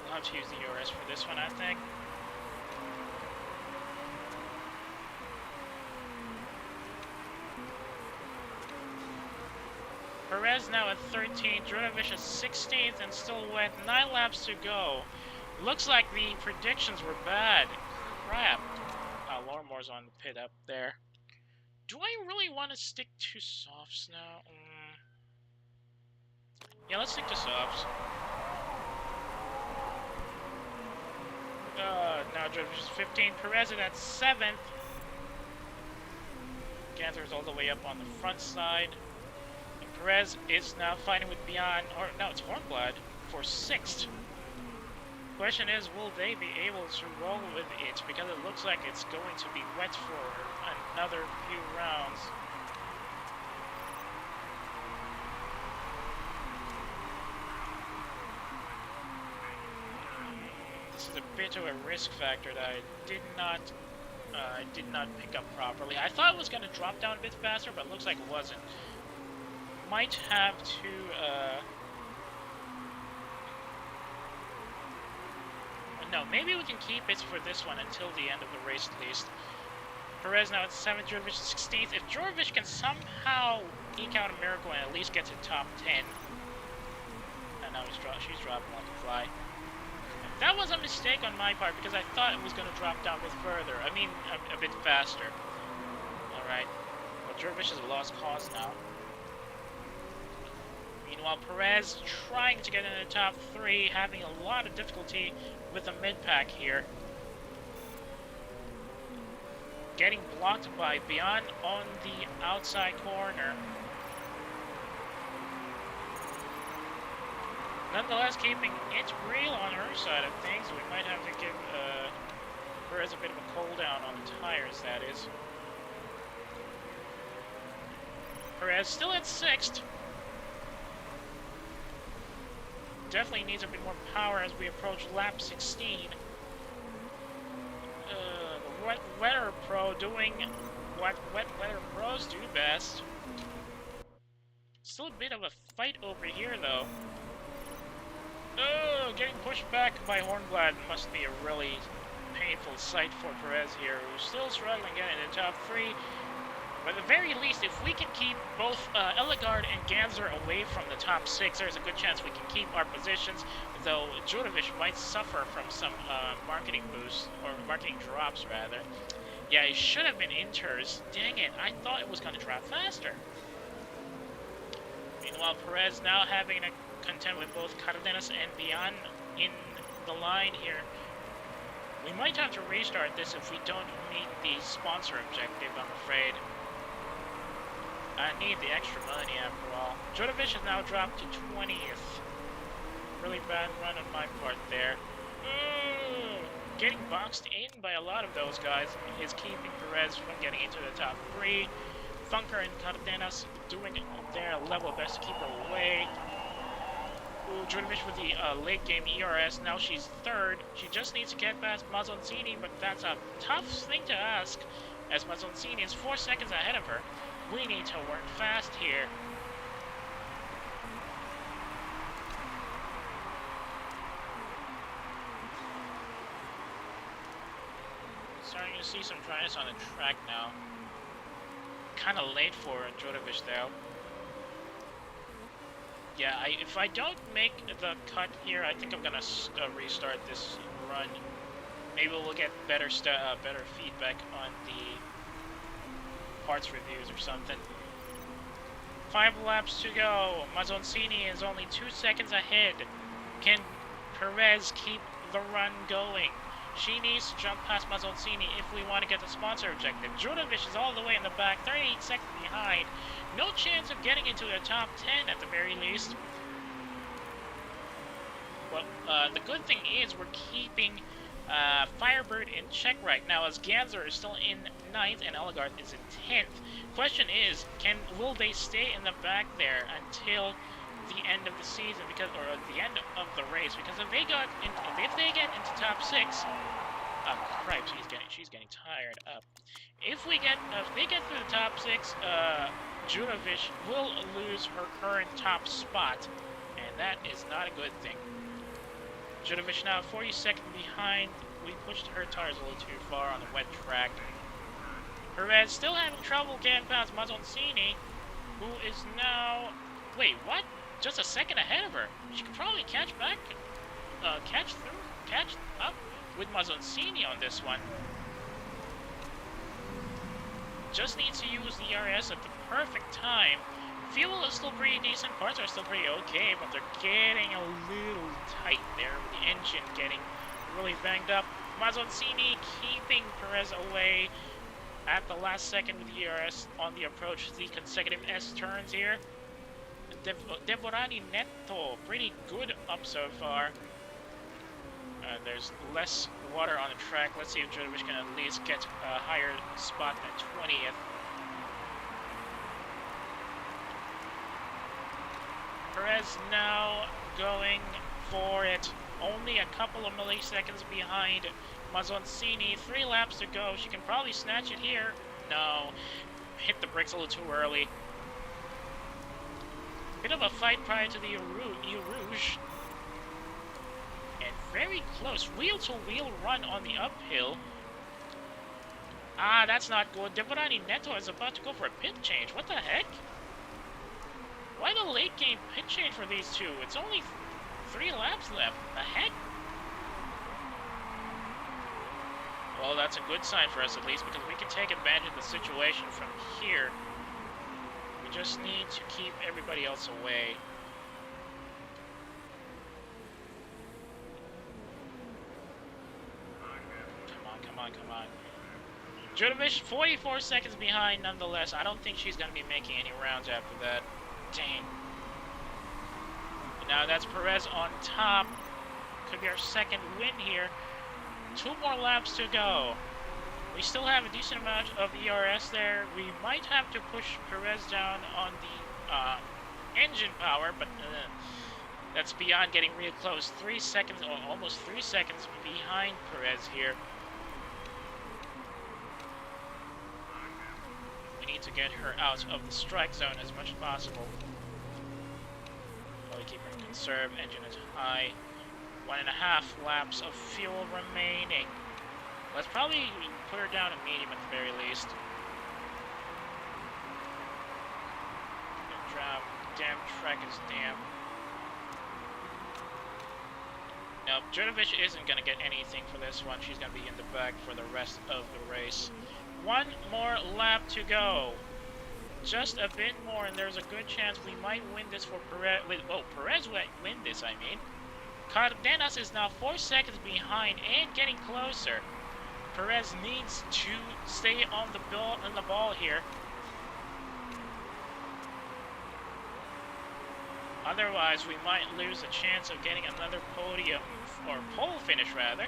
I'll have to use the ERS for this one, I think. Perez now at 13th, Judovic at 16th, and still wet. 9 laps to go. Looks like the predictions were bad. Crap. Lormore's on the pit up there. Do I really want to stick to softs now? Yeah, let's stick to softs. Now Judovic is 15th, Perez is at 7th. Ganser is all the way up on the front side. And Perez is now fighting with Beyond, or no, it's Hornblood, for 6th. Question is, will they be able to roll with it? Because it looks like it's going to be wet for another few rounds. This is a bit of a risk factor that I did not pick up properly. I thought it was going to drop down a bit faster, but it looks like it wasn't. Might have to no, maybe we can keep it for this one until the end of the race at least. Perez now at 7th, Judovic 16th. If Judovic can somehow eke out a miracle and at least get to top 10, and now she's dropping like a fly. That was a mistake on my part because I thought it was going to drop down a bit further. I mean, a bit faster. Alright. Well, Jervish is a lost cause now. Meanwhile, Perez trying to get in the top 3, having a lot of difficulty with the mid-pack here. Getting blocked by Beyond on the outside corner. Nonetheless, keeping it real on her side of things. We might have to give Perez a bit of a cool down on the tires, that is. Perez still at 6th. Definitely needs a bit more power as we approach lap 16. The Wet Weather Pro doing what Wet Weather Pros do best. Still a bit of a fight over here, though. Oh, getting pushed back by Hornblad must be a really painful sight for Perez here, who's still struggling getting in the top 3. But at the very least, if we can keep both Ellegard and Ganser away from the top 6, there's a good chance we can keep our positions, though Jurovic might suffer from some marketing boosts, or marketing drops, rather. Yeah, it should have been Inters. Dang it, I thought it was going to drop faster. Meanwhile, Perez now having to contend with both Cardenas and Beyond in the line here. We might have to restart this if we don't meet the sponsor objective, I'm afraid. I need the extra money after all. Jurovic has now dropped to 20th. Really bad run on my part there. Getting boxed in by a lot of those guys is keeping Perez from getting into the top 3. Funker and Cardenas doing their level best to keep her away. Jurovic with the late game ERS. Now she's 3rd. She just needs to get past Mazzoncini, but that's a tough thing to ask, as Mazzoncini is 4 seconds ahead of her. We need to work fast here. Starting to see some dryness on the track now. Kind of late for Jurovic though. Yeah, if I don't make the cut here, I think I'm gonna restart this run. Maybe we'll get better feedback on the parts reviews or something. 5 laps to go. Mazzoncini is only 2 seconds ahead. Can Perez keep the run going? She needs to jump past Mazzoncini if we want to get the sponsor objective. Jurovic is all the way in the back, 38 seconds behind. No chance of getting into the top 10 at the very least. Well, the good thing is we're keeping Firebird in check right now, as Ganser is still in 9th and Ellegard is in 10th. Question is, will they stay in the back there until the end of the season, or the end of the race? Because if they get into top 6, cripes, she's getting tired up. If they get through the top 6, Jurovic will lose her current top spot, and that is not a good thing. Jurovic now 40 seconds behind. We pushed her tires a little too far on the wet track. Perez still having trouble getting past Mazzoncini, who is now... Wait, what? Just a second ahead of her. She could probably catch up with Mazzoncini on this one. Just needs to use the ERS at the perfect time. Fuel is still pretty decent, parts are still pretty okay, but they're getting a little tight there with the engine getting really banged up. Mazzoncini keeping Perez away at the last second with the ERS on the approach to the consecutive S turns here. Devorani Netto, pretty good up so far. There's less water on the track. Let's see if Jurovic can at least get a higher spot at 20th. Perez now going for it. Only a couple of milliseconds behind Mazzoncini. 3 laps to go. She can probably snatch it here. No. Hit the brakes a little too early. Bit of a fight prior to the Eau Rouge. And very close. Wheel-to-wheel run on the uphill. Ah, that's not good. Devorani Netto is about to go for a pit change. What the heck? Why the late game pit change for these two? It's only 3 laps left. The heck? Well, that's a good sign for us at least, because we can take advantage of the situation from here. We just need to keep everybody else away. Come on. Judovic, 44 seconds behind nonetheless. I don't think she's going to be making any rounds after that. Dang. Now that's Perez on top. Could be our second win here. 2 more laps to go. We still have a decent amount of ERS there. We might have to push Perez down on the engine power, but that's beyond getting real close. 3 seconds, or almost 3 seconds behind Perez here. We need to get her out of the strike zone as much as possible. Probably keep her conserved. Engine is high. 1.5 laps of fuel remaining. Let's probably put her down in medium at the very least. Damn track is damn. Nope, Judovic isn't going to get anything for this one. She's going to be in the back for the rest of the race. 1 more lap to go. Just a bit more, and there's a good chance we might win this for Perez. Oh, Perez might win this, I mean. Cardenas is now 4 seconds behind and getting closer. Perez needs to stay on the ball here. Otherwise, we might lose a chance of getting another podium, or pole finish rather.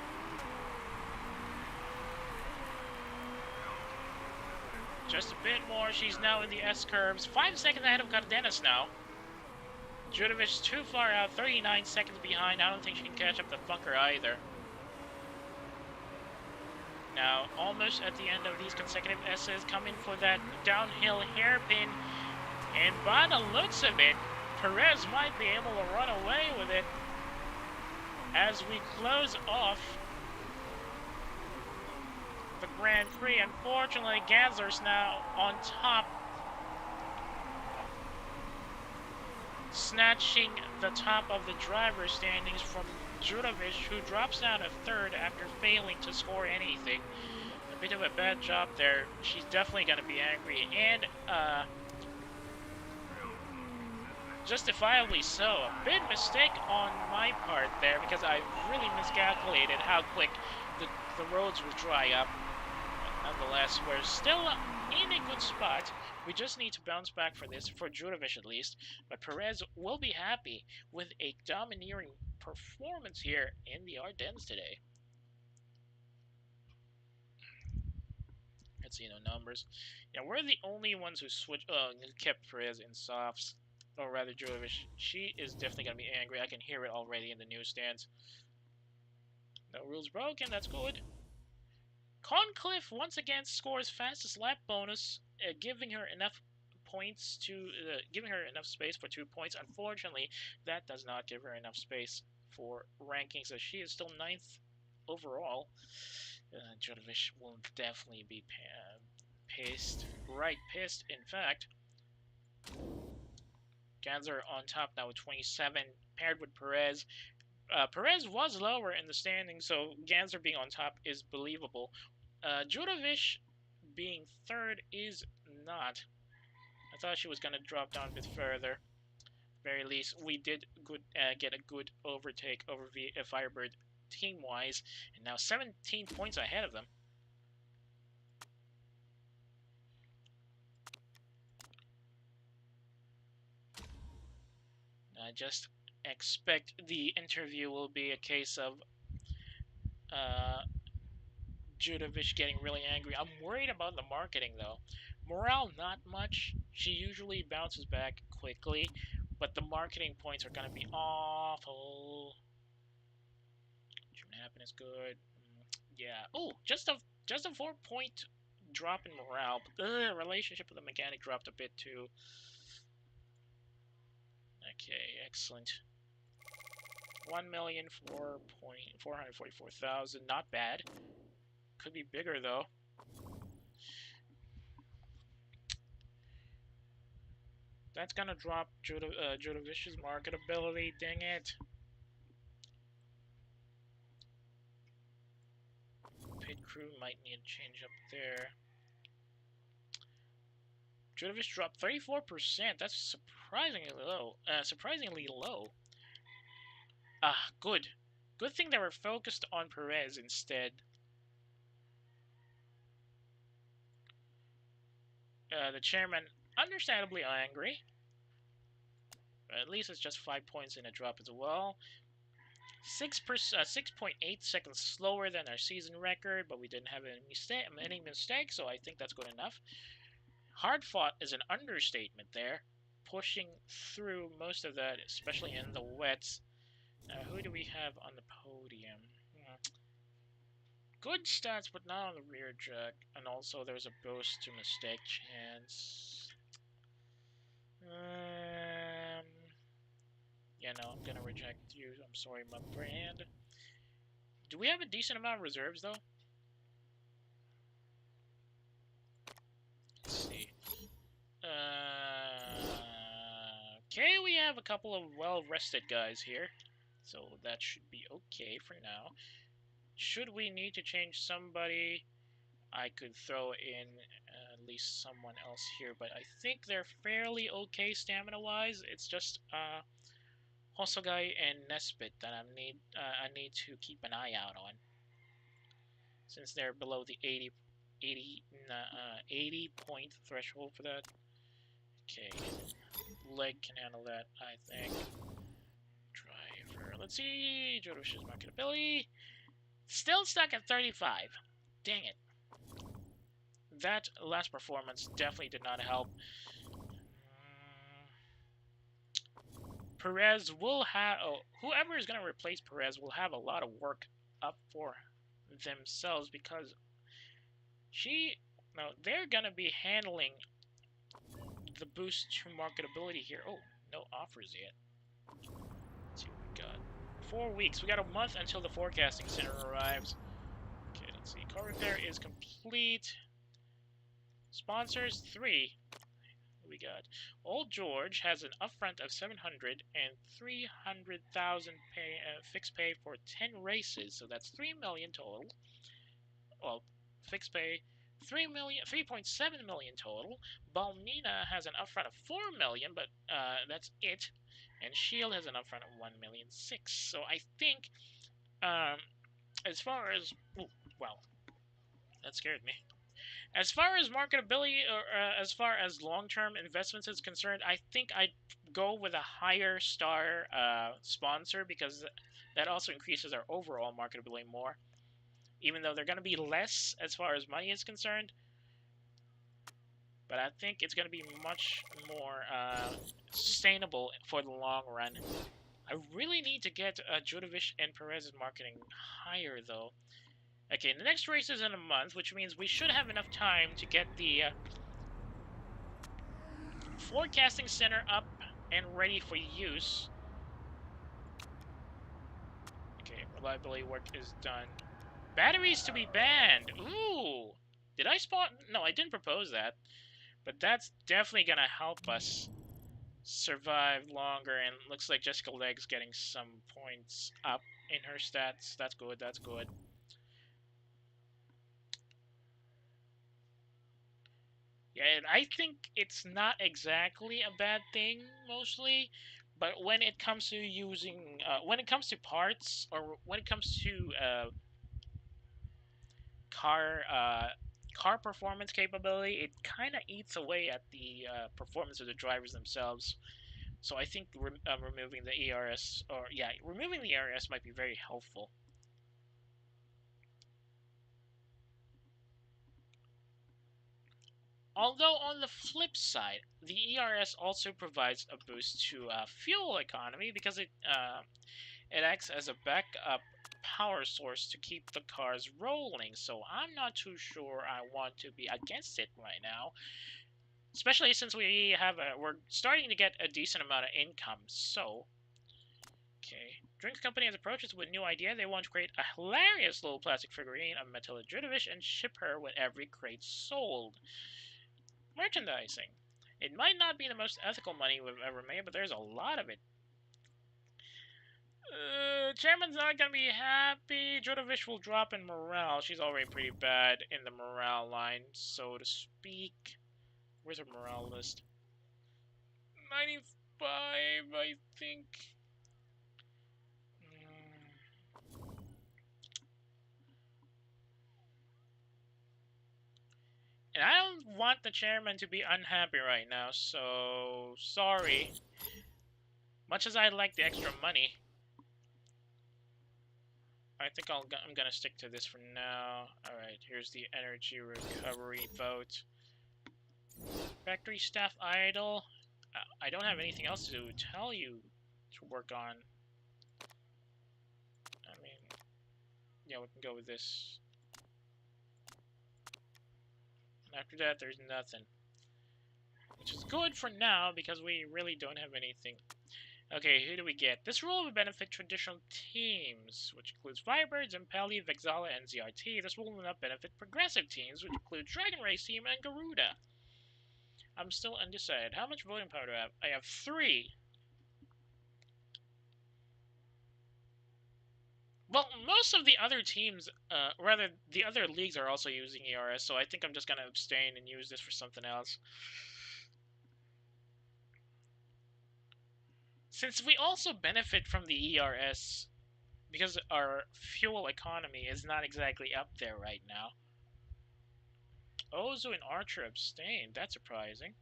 Just a bit more. She's now in the S-curves. 5 seconds ahead of Cardenas now. Judovic too far out, 39 seconds behind. I don't think she can catch up to Funker either. Now, almost at the end of these consecutive S's, coming for that downhill hairpin. And by the looks of it, Perez might be able to run away with it as we close off the Grand Prix. Unfortunately, Gansler's now on top, snatching the top of the driver's standings from Judovic, who drops down to 3rd after failing to score anything. A bit of a bad job there. She's definitely going to be angry, and justifiably so. A big mistake on my part there, because I really miscalculated how quick the roads would dry up. But nonetheless, we're still in a good spot. We just need to bounce back for this, for Judovic at least. But Perez will be happy with a domineering performance here in the Ardennes today. Let's see the numbers. Yeah, we're the only ones who kept Perez in softs. Or rather, Judovic. She is definitely going to be angry. I can hear it already in the newsstands. No rules broken, that's good. Concliffe once again scores fastest lap bonus, giving her enough points to giving her enough space for 2 points. Unfortunately, that does not give her enough space for ranking, so she is still 9th overall. Judovic will definitely be pissed, in fact. Gansler on top now with 27, paired with Perez. Perez was lower in the standings, so Gansler being on top is believable. Judovic being 3rd is not. I thought she was going to drop down a bit further. Very least, we did get a good overtake over Firebird team-wise, and now 17 points ahead of them. I just expect the interview will be a case of Judovic getting really angry. I'm worried about the marketing, though. Morale, not much. She usually bounces back quickly, but the marketing points are going to be awful. June happen is good. Yeah. Oh, just a 4-point drop in morale. But the relationship with the mechanic dropped a bit too. Okay, excellent. 1,444,000. Not bad. Could be bigger though. That's gonna drop Judovic's marketability. Dang it. crew might need a change up there. Judovic dropped 34%. That's surprisingly low. Ah, good. Good thing they were focused on Perez instead. The chairman, understandably angry. But at least it's just 5 points in a drop as well. 6.8 seconds slower than our season record, but we didn't have any mistakes, so I think that's good enough. Hard fought is an understatement there, pushing through most of that, especially in the wets. Who do we have on the podium? Good stats, but not on the rear jack, and also there's a boost to mistake chance. Yeah, no, I'm gonna reject you. I'm sorry, my friend. Do we have a decent amount of reserves, though? Let's see. Okay, we have a couple of well-rested guys here. So that should be okay for now. Should we need to change somebody, I could throw in at least someone else here. But I think they're fairly okay stamina-wise. It's just Hosogai and Nesbit that I need to keep an eye out on, since they're below the 80 point threshold for that. Okay, leg can handle that, I think. Driver, let's see, Jodovic's marketability. Still stuck at 35. Dang it. That last performance definitely did not help. Perez will have... whoever is going to replace Perez will have a lot of work up for themselves, because they're going to be handling the boost to marketability here. Oh, no offers yet. Let's see what we got. 4 weeks. We got a month until the forecasting center arrives. Okay, let's see. Car repair is complete. Sponsors 3. We got Old George has an upfront of 700 and 300,000 fixed pay for 10 races, so that's 3 million total. Well, fixed pay 3.7 million total. Balmina has an upfront of 4 million, but that's it. And Shield has an upfront of 1.6 million. So I think, as far as that scared me. As far as marketability, or as far as long-term investments is concerned, I think I'd go with a higher star sponsor, because that also increases our overall marketability more. Even though they're going to be less as far as money is concerned, but I think it's going to be much more sustainable for the long run. I really need to get Judovic and Perez's marketing higher, though. Okay, the next race is in a month, which means we should have enough time to get the forecasting center up and ready for use. Okay, reliability work is done. Batteries to be banned! Ooh! Did I spawn? No, I didn't propose that. But that's definitely gonna help us survive longer, and looks like Jessica Legg's getting some points up in her stats. That's good, that's good. Yeah, and I think it's not exactly a bad thing, mostly, but when it comes to using, when it comes to parts, or when it comes to car performance capability, it kind of eats away at the performance of the drivers themselves. So I think removing the ERS, removing the ERS might be very helpful. Although on the flip side, the ERS also provides a boost to fuel economy, because it acts as a backup power source to keep the cars rolling. So I'm not too sure I want to be against it right now, especially since we're starting to get a decent amount of income. So, okay, Drinks Company has approached us with a new idea. They want to create a hilarious little plastic figurine of Matilda Judovic and ship her with every crate sold. Merchandising. It might not be the most ethical money we've ever made, but there's a lot of it. Chairman's not gonna be happy. Jodovish will drop in morale. She's already pretty bad in the morale line, so to speak. Where's her morale list? 95, I think. And I don't want the chairman to be unhappy right now, so sorry. Much as I'd like the extra money, I think I'm gonna stick to this for now. Alright, here's the energy recovery vote. Factory staff idle. I don't have anything else to tell you to work on. I mean, yeah, we can go with this. And after that, there's nothing. Which is good for now, because we really don't have anything. Okay, who do we get? This rule will benefit traditional teams, which includes Firebirds, Impeli, Vexala, and ZRT. This rule will not benefit progressive teams, which include Dragon Race Team and Garuda. I'm still undecided. How much voting power do I have? I have 3. Well, most of the other teams, rather, the other leagues are also using ERS, so I think I'm just gonna abstain and use this for something else. Since we also benefit from the ERS, because our fuel economy is not exactly up there right now. Ozu and Archer abstained. That's surprising.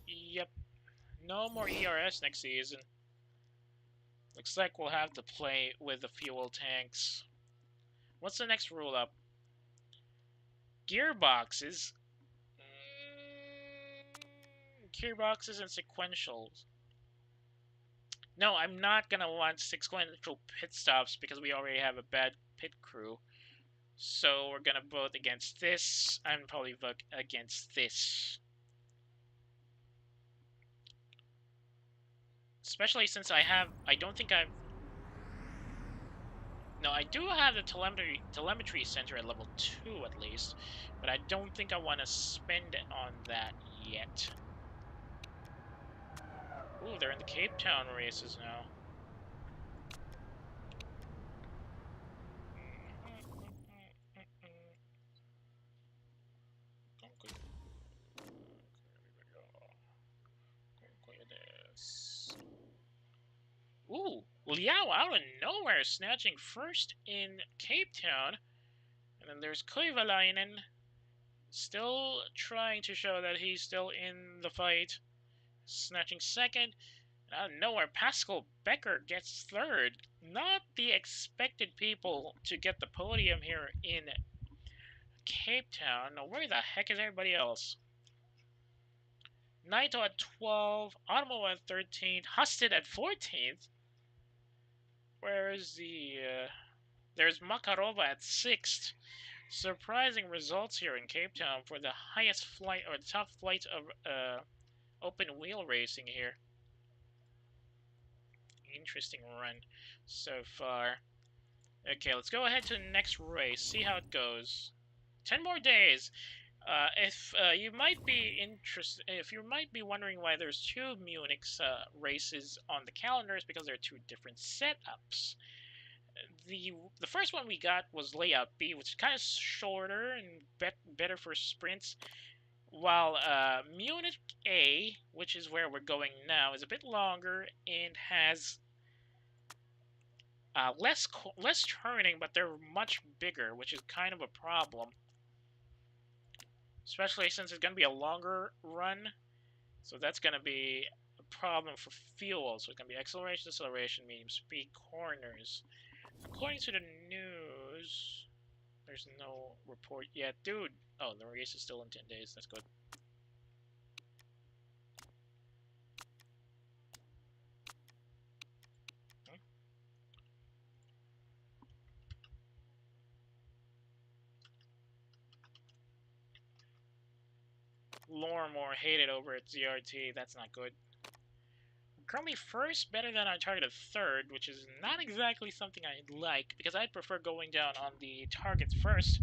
Yep. No more ERS next season. Looks like we'll have to play with the fuel tanks. What's the next rule up? Gearboxes. Gearboxes and sequentials. No, I'm not gonna want sequential pit stops because we already have a bad pit crew. So we're gonna vote against this. I'm probably vote against this. Especially since I don't think I've... No, I do have the telemetry center at level 2 at least, but I don't think I want to spend it on that yet. Ooh, they're in the Cape Town races now. Ooh, Liao out of nowhere snatching first in Cape Town. And then there's Koivalainen still trying to show that he's still in the fight. Snatching second. And out of nowhere, Pascal Becker gets third. Not the expected people to get the podium here in Cape Town. Now, where the heck is everybody else? Naito at 12, Automo at 13, Husted at 14th. Where's the... there's Makarova at 6th. Surprising results here in Cape Town for the highest flight, or the top flight of open wheel racing here. Interesting run so far. Okay, let's go ahead to the next race, see how it goes. 10 more days. If you might be interested, if you might be wondering why there's 2 Munich races on the calendar, is because there are 2 different setups. The first one we got was layout B, which is kind of shorter and better for sprints, while Munich A, which is where we're going now, is a bit longer and has less turning, but they're much bigger, which is kind of a problem. Especially since it's going to be a longer run, so that's going to be a problem for fuel. So it's going to be acceleration, deceleration, medium speed, corners. According to the news, there's no report yet. Dude! Oh, the race is still in 10 days. That's good. Lorimore hated over at ZRT. That's not good. Currently first, better than our target of third, which is not exactly something I'd like, because I'd prefer going down on the targets first.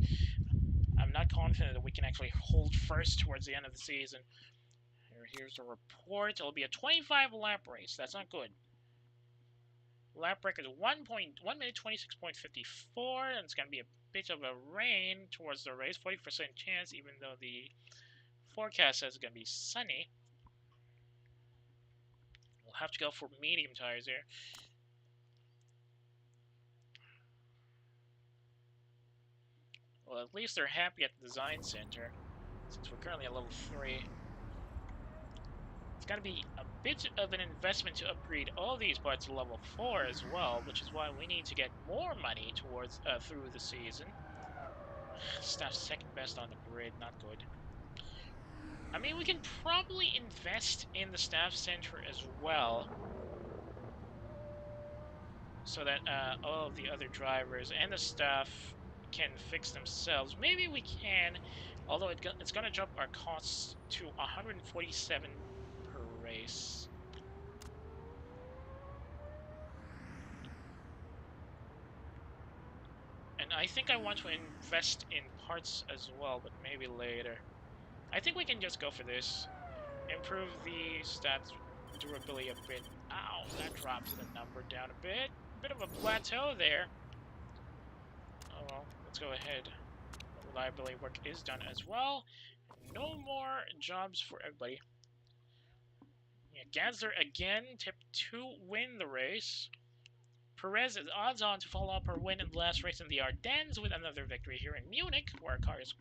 I'm I'm not confident that we can actually hold first towards the end of the season. Here's the report. It'll be a 25 lap race. That's not good. Lap record is 1 minute 26.54, and it's going to be a bit of a rain towards the race. 40% chance, even though the forecast says it's going to be sunny. We'll have to go for medium tires here. Well, at least they're happy at the design center, since we're currently at level 3. It's going to be a bit of an investment to upgrade all these parts to level 4 as well, which is why we need to get more money towards through the season. Staff's second best on the grid, not good. I mean, we can probably invest in the staff center as well, so that all of the other drivers and the staff can fix themselves. Maybe we can, although it's going to jump our costs to 147 per race. And I think I want to invest in parts as well, but maybe later. I think we can just go for this. Improve the stats durability a bit. Ow, that drops the number down a bit. Bit of a plateau there. Oh well, let's go ahead. Reliability work is done as well. No more jobs for everybody. Yeah, Gansler again, tipped to win the race. Perez is odds on to follow up her win in the last race in the Ardennes with another victory here in Munich, where a car is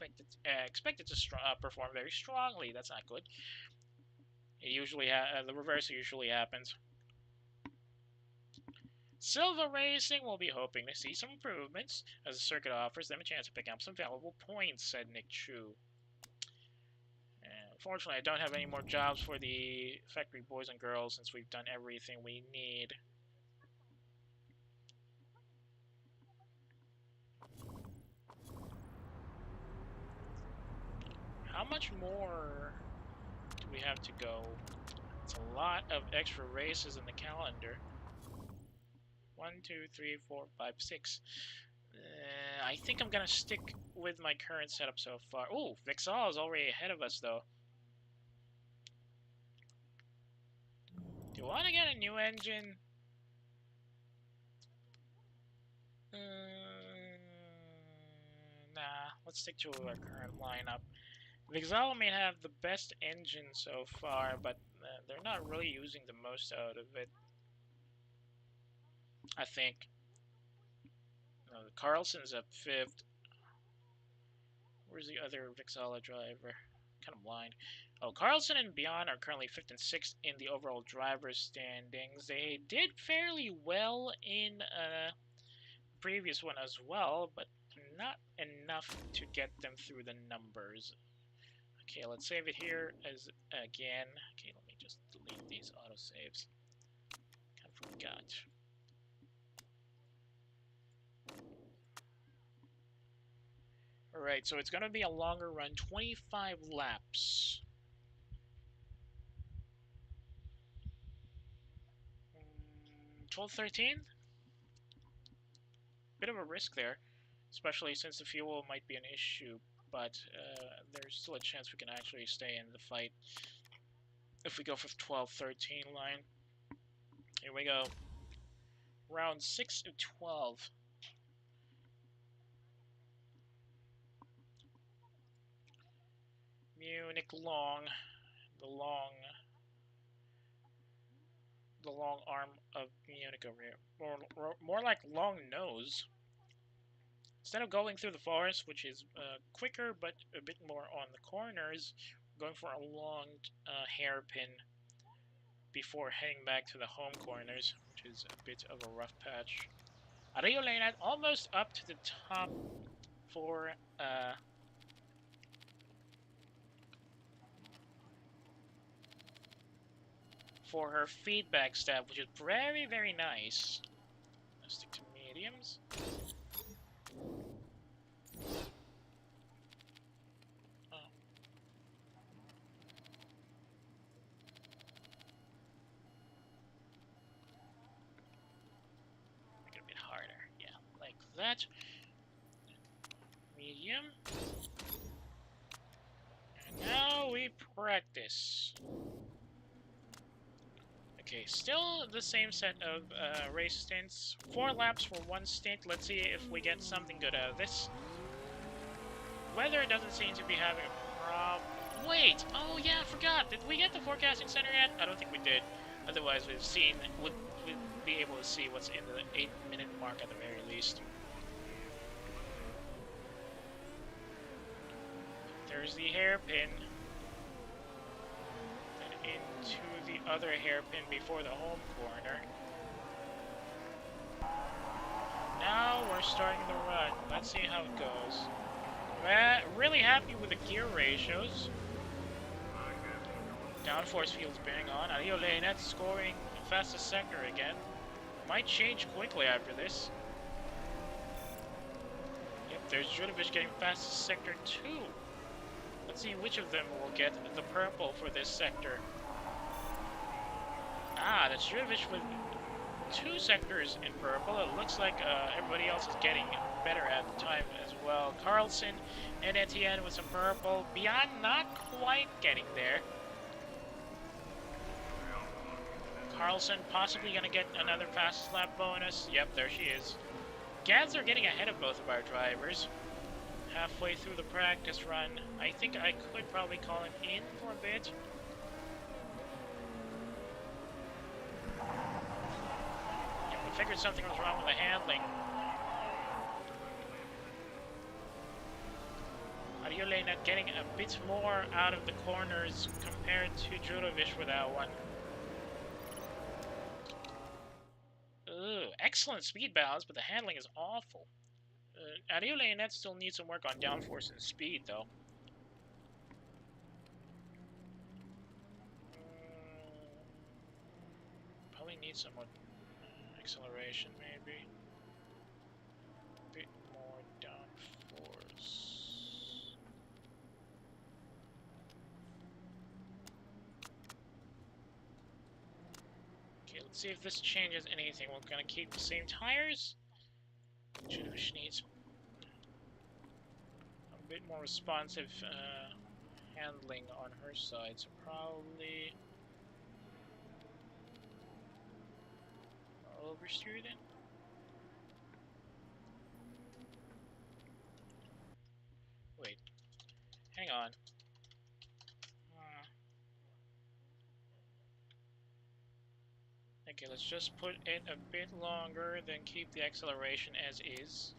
expected to perform very strongly. That's not good. It usually the reverse usually happens. Silva Racing will be hoping to see some improvements, as the circuit offers them a chance to pick up some valuable points, said Nick Chu. Unfortunately, I don't have any more jobs for the factory boys and girls since we've done everything we need. How much more do we have to go? It's a lot of extra races in the calendar. 1, 2, 3, 4, 5, 6. I think I'm gonna stick with my current setup so far. Oh, Vixal is already ahead of us though. Do you want to get a new engine? Nah, let's stick to our current lineup. Vixal may have the best engine so far, but they're not really using the most out of it, I think. Carlson's up 5th. Where's the other Vixala driver? Kind of blind. Oh, Carlson and Beyond are currently 5th and 6th in the overall driver's standings. They did fairly well in previous one as well, but not enough to get them through the numbers. Okay, let's save it here as again. Okay, let me just delete these autosaves. Kind of forgot. Alright, so it's going to be a longer run, 25 laps. 12-13? Bit of a risk there, especially since the fuel might be an issue, but there's still a chance we can actually stay in the fight if we go for the 12-13 line. Here we go. Round 6 of 12. Munich long, the long arm of Munich over here. More like long nose. Instead of going through the forest, which is quicker but a bit more on the corners, we're going for a long hairpin before heading back to the home corners, which is a bit of a rough patch. Rio Leonard almost up to the top for her feedback step, which is very, very nice. Let's stick to mediums. Oh. Make it a bit harder. Yeah, like that. Medium. shall we practice? Okay, still the same set of race stints. 4 laps for 1 stint. Let's see if we get something good out of this. Weather doesn't seem to be having a problem. Wait! Oh yeah, I forgot. Did we get the forecasting center yet? I don't think we did. Otherwise, we'd be able to see what's in the 8-minute mark at the very least. There's the hairpin. And into the other hairpin before the home corner. Now we're starting the run. Let's see how it goes. Really happy with the gear ratios. Downforce feels bang on. Adio Leonet scoring the fastest sector again. Might change quickly after this. Yep, there's Judovic getting fastest sector 2. Let's see which of them will get the purple for this sector. Ah, that's Judovic with 2 sectors in purple. It looks like everybody else is getting better at the time as well. Carlson and Etienne with some purple. Beyond not quite getting there. Carlson possibly going to get another fastest lap bonus. Yep, there she is. Gansler getting ahead of both of our drivers. Halfway through the practice run. I think I could probably call him in for a bit. Yeah, we figured something was wrong with the handling. Ariolena getting a bit more out of the corners compared to Judovic with that one. Ooh, excellent speed balance, but the handling is awful. Ariolena still needs some work on downforce and speed, though. Probably needs some more acceleration, maybe. A bit more downforce. Okay, let's see if this changes anything. We're gonna keep the same tires. Judovic needs a bit more responsive handling on her side, so probably oversteered it. Wait, hang on. Okay, let's just put it a bit longer, then keep the acceleration as is.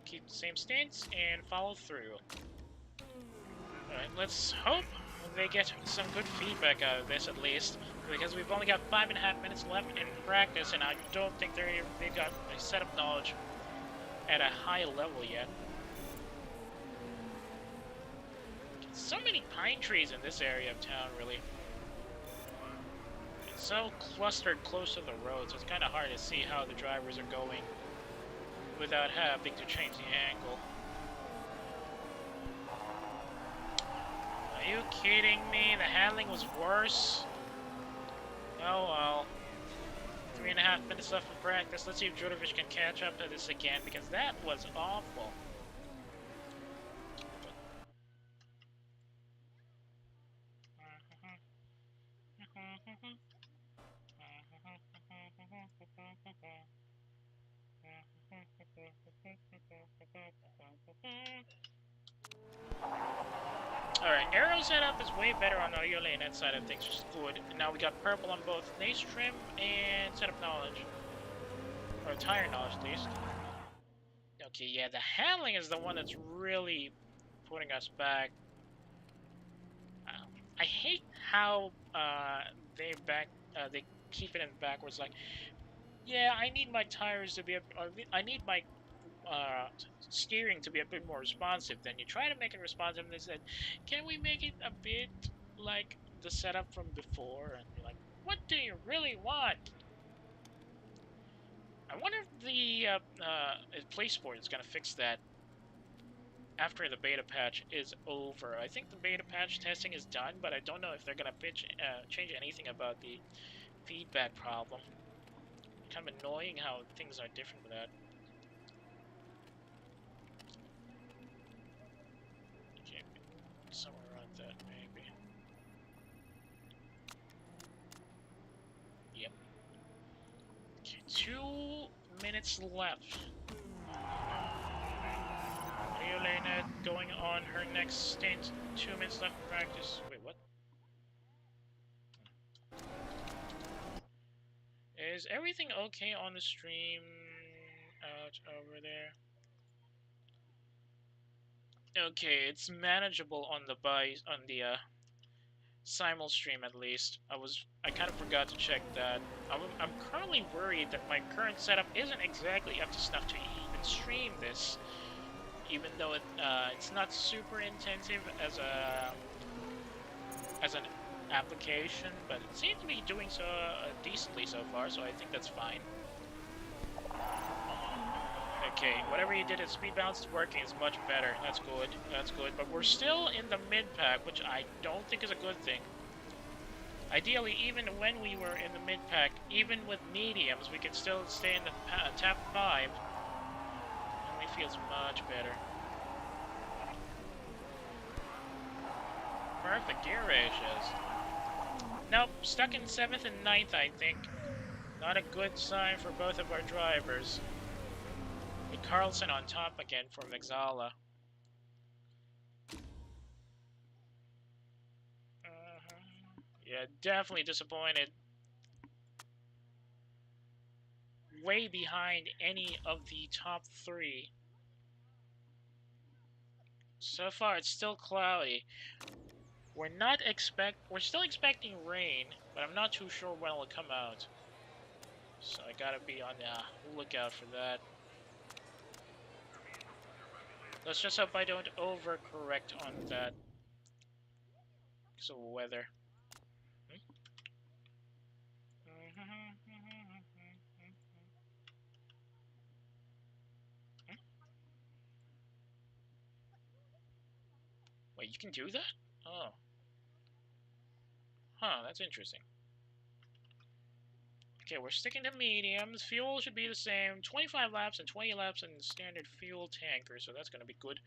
Keep the same stance and follow through. Alright, let's hope they get some good feedback out of this at least, because we've only got 5.5 minutes left in practice, and I don't think they've got a setup knowledge at a high level yet. So many pine trees in this area of town, really. It's so clustered close to the road, so it's kind of hard to see how the drivers are going without having to change the angle. Are you kidding me? The handling was worse? Oh well. 3.5 minutes left for practice. Let's see if Judovic can catch up to this again, because that was awful. Alright, aero setup is way better on our Yolene side of things, which is good. And now we got purple on both Nace trim and setup knowledge. Or tire knowledge, at least. Okay, yeah, the handling is the one that's really putting us back. I hate how they keep it in backwards. Like, yeah, I need my tires to be, I need my steering to be a bit more responsive. Then you try to make it responsive, and they said, "Can we make it a bit like the setup from before?" And you're like, "What do you really want?" I wonder if the PlaySport is gonna fix that after the beta patch is over. I think the beta patch testing is done, but I don't know if they're gonna change anything about the feedback problem. Kind of annoying how things are different with that. Okay, minutes left. Leolena going on her next stint. 2 minutes left in practice. Wait, what? Is everything okay on the stream out over there? Okay, it's manageable on the simul stream at least. I kind of forgot to check that. I'm currently worried that my current setup isn't exactly up to snuff to even stream this, even though it's not super intensive as an application, but it seems to be doing so decently so far, so I think that's fine. Okay, whatever you did at speed balance is working. It's much better. That's good. That's good. But we're still in the mid-pack, which I don't think is a good thing. Ideally, even when we were in the mid-pack, even with mediums, we could still stay in the top 5. And it feels much better. Perfect gear ratios. Nope, stuck in 7th and 9th, I think. Not a good sign for both of our drivers. With Carlson on top again for Mexala. Yeah, definitely disappointed. Way behind any of the top 3. So far, it's still cloudy. We're still expecting rain, but I'm not too sure when it'll come out. So I gotta be on the lookout for that. Let's just hope I don't overcorrect on that because of weather. Wait, you can do that? Oh. Huh, that's interesting. Okay, we're sticking to mediums. Fuel should be the same. 25 laps and 20 laps in standard fuel tanker, so that's going to be good.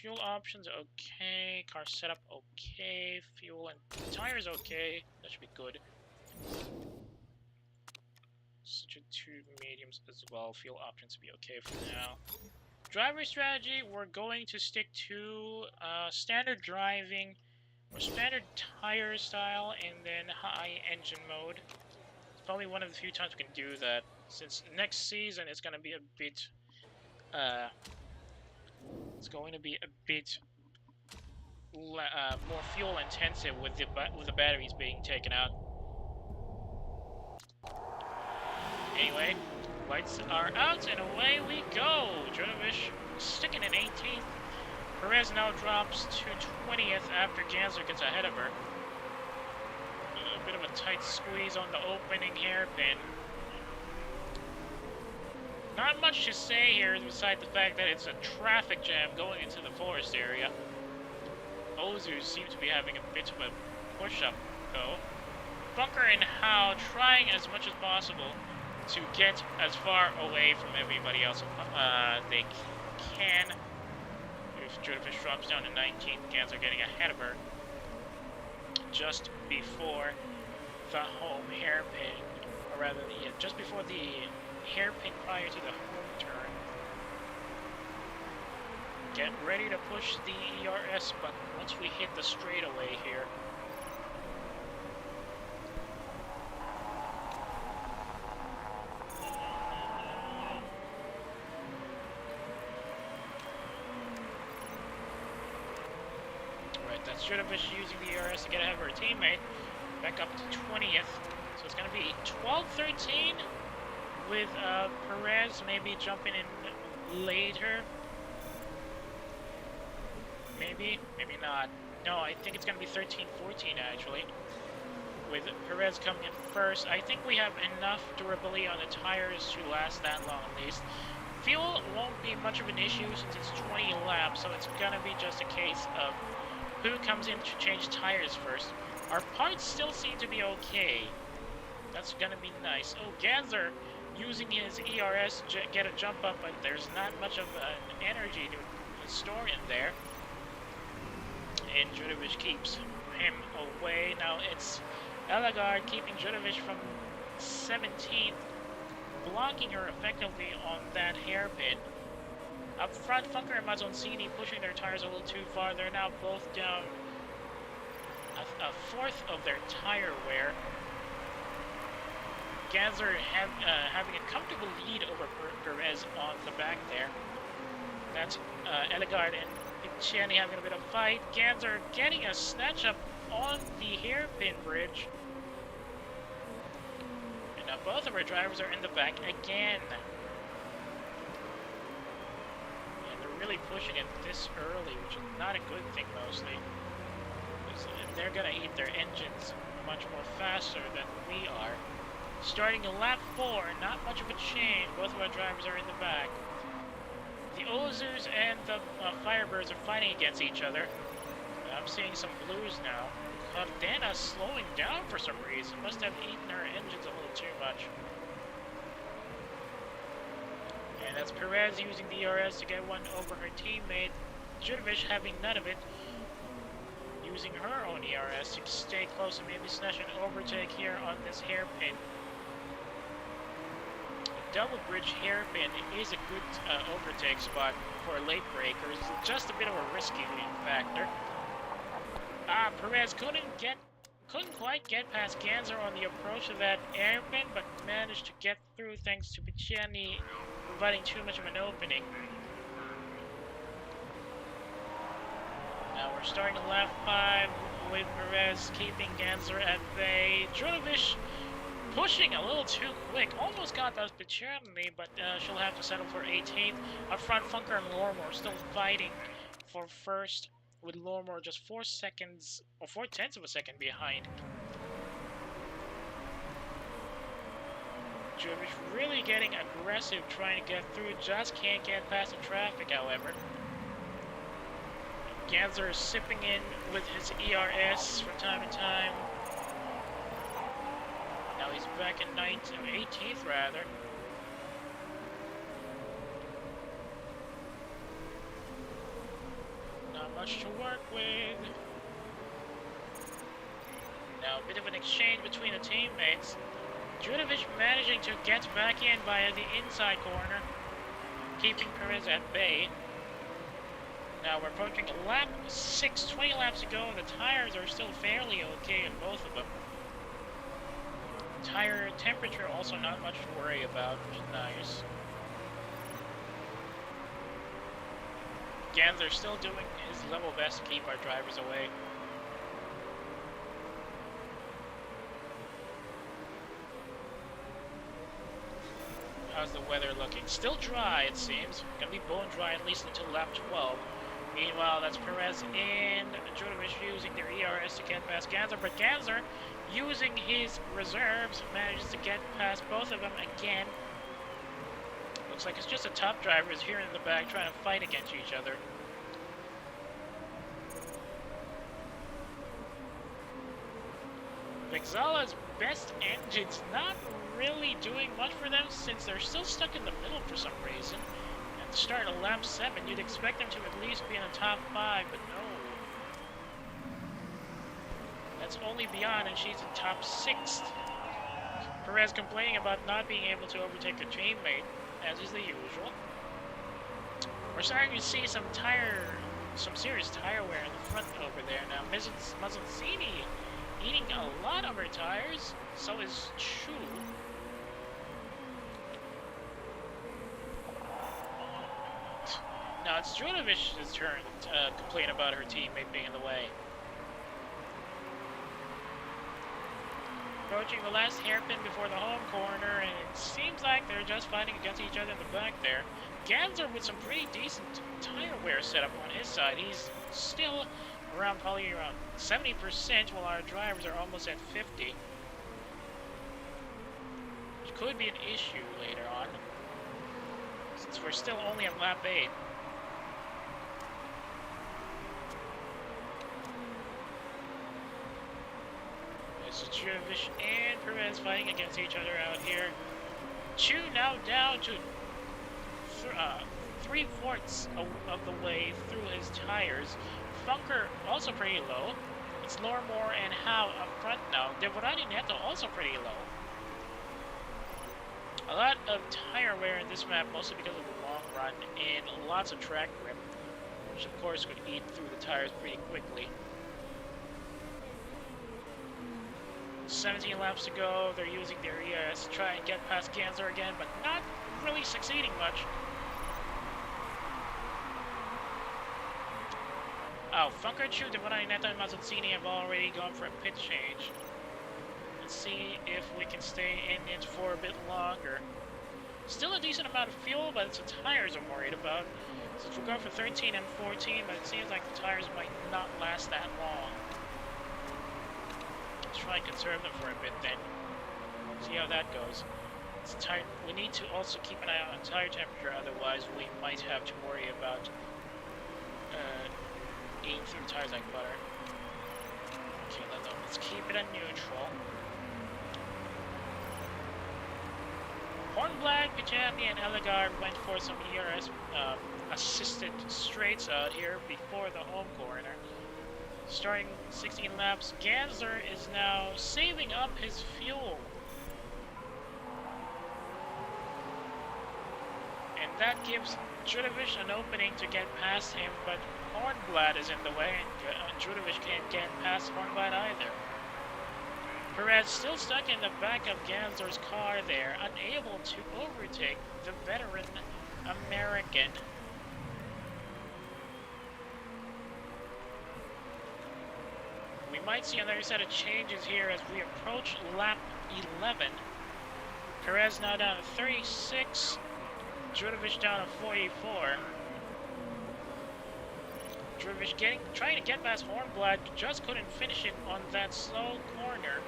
Fuel options, okay. Car setup, okay. Fuel and tires, okay. That should be good. Such a 2 mediums as well. Fuel options will be okay for now. Driver strategy, we're going to stick to standard driving, or standard tire style, and then high engine mode. It's probably one of the few times we can do that, since next season it's going to be a bit more fuel intensive with the batteries being taken out. Anyway, lights are out and away we go. Dronovic sticking in 18th. Perez now drops to 20th after Gansler gets ahead of her. A bit of a tight squeeze on the opening hairpin. Not much to say here besides the fact that it's a traffic jam going into the forest area. Ozu seems to be having a bit of a push-up go. Bunker and Howe trying as much as possible to get as far away from everybody else they can. If Dronovic drops down to 19th, Gansler getting ahead of her just before the home hairpin, or rather, just before the hairpin prior to the home turn. Get ready to push the ERS button once we hit the straightaway here. Right, that's Dronovic using the ERS to get ahead of her teammate. Back up to 20th. So it's going to be 12-13 with Perez maybe jumping in later. Maybe, maybe not. No, I think it's going to be 13-14 actually. With Perez coming in first. I think we have enough durability on the tires to last that long at least. Fuel won't be much of an issue since it's 20 laps, so it's going to be just a case of who comes in to change tires first. Our parts still seem to be okay. That's going to be nice. Oh, Gansler using his ERS to get a jump up, but there's not much of an energy to store in there. And Dronovic keeps him away. Now it's Elagard keeping Dronovic from 17th blocking her effectively on that hairpin. Up front, Funker and Mazzoncini pushing their tires a little too far. They're now both down a fourth of their tire wear. Ganser having a comfortable lead over Perez on the back there. That's Elegard and Picciani having a bit of fight. Ganser getting a snatch up on the hairpin bridge. And now both of our drivers are in the back again. And they're really pushing it this early, which is not a good thing mostly. They're going to eat their engines much more faster than we are. Starting in lap 4, not much of a change. Both of our drivers are in the back. The Ozers and the Firebirds are fighting against each other. I'm seeing some blues now. Dana slowing down for some reason. Must have eaten her engines a little too much. And that's Perez using the ERS to get one over her teammate. Judovic having none of it. Using her own ERS to stay close and maybe snatch an overtake here on this hairpin. Double bridge hairpin is a good overtake spot for late breakers. Just a bit of a risky factor. Perez couldn't quite get past Ganser on the approach of that hairpin, but managed to get through thanks to Picciani providing too much of an opening. Now we're starting to lap 5 with Perez keeping Ganser at bay. Judovic pushing a little too quick. Almost got that Picciani, but she'll have to settle for 18th. Up front, Funker and Lormore still fighting for first, with Lormore just 4 seconds, or 4/10 of a second behind. Judovic really getting aggressive, trying to get through. Just can't get past the traffic, however. Ganser is sipping in with his ERS from time to time. Now he's back in 18th rather. Not much to work with. Now a bit of an exchange between the teammates. Judovic managing to get back in via the inside corner, keeping Perez at bay. Now we're approaching lap 6, 20 laps to go, and the tires are still fairly okay in both of them. Tire temperature also not much to worry about, which is nice. Ganser still doing his level best to keep our drivers away. How's the weather looking? Still dry, it seems. Gonna be bone dry at least until lap 12. Meanwhile, that's Perez and Judovic using their ERS to get past Ganser, but Ganser, using his reserves, manages to get past both of them again. Looks like it's just the top drivers here in the back trying to fight against each other. Vexala's best engine's not really doing much for them since they're still stuck in the middle for some reason. At the start of lap 7, you'd expect them to at least be in the top 5, but no. That's only beyond, and she's in top 6th. Perez complaining about not being able to overtake a teammate, as is the usual. We're starting to see some serious tire wear in the front over there now. Mazzoncini eating a lot of her tires, so is Chu. Now it's Judovic's turn to complain about her teammate being in the way. Approaching the last hairpin before the home corner, and it seems like they're just fighting against each other in the back there. Ganser with some pretty decent tire wear setup on his side. He's still probably around 70%, while our drivers are almost at 50. Which could be an issue later on, since we're still only on lap 8. This is Judovic and Perez fighting against each other out here. Chu now down to 3/4 of the way through his tires. Funker also pretty low. It's Lormore and Howe up front now. Devorani Neto also pretty low. A lot of tire wear in this map, mostly because of the long run and lots of track grip, which of course could eat through the tires pretty quickly. 17 laps to go. They're using their ERS to try and get past Ganser again, but not really succeeding much. Oh, Funkerchu, Devananeta, and Mazzoncini have already gone for a pit change. Let's see if we can stay in it for a bit longer. Still a decent amount of fuel, but it's the tires I'm worried about. Since we're going for 13 and 14, but it seems like the tires might not last that long. Let's try and conserve them for a bit then. See how that goes. It's tight. We need to also keep an eye on tire temperature, otherwise we might have to worry about eating through the tires like butter. Okay, let's keep it at neutral. Hornblack, Pijami, and Elegard went for some ERS assisted straights out here before the home corner. Starting 16 laps, Ganser is now saving up his fuel. And that gives Judovic an opening to get past him, but Hornblatt is in the way, and Judovic can't get past Hornblatt either. Perez still stuck in the back of Ganser's car there, unable to overtake the veteran American. We might see another set of changes here as we approach lap 11. Perez now down to 36, Judovic down to 44. Judovic trying to get past Hornblatt, just couldn't finish it on that slow corner.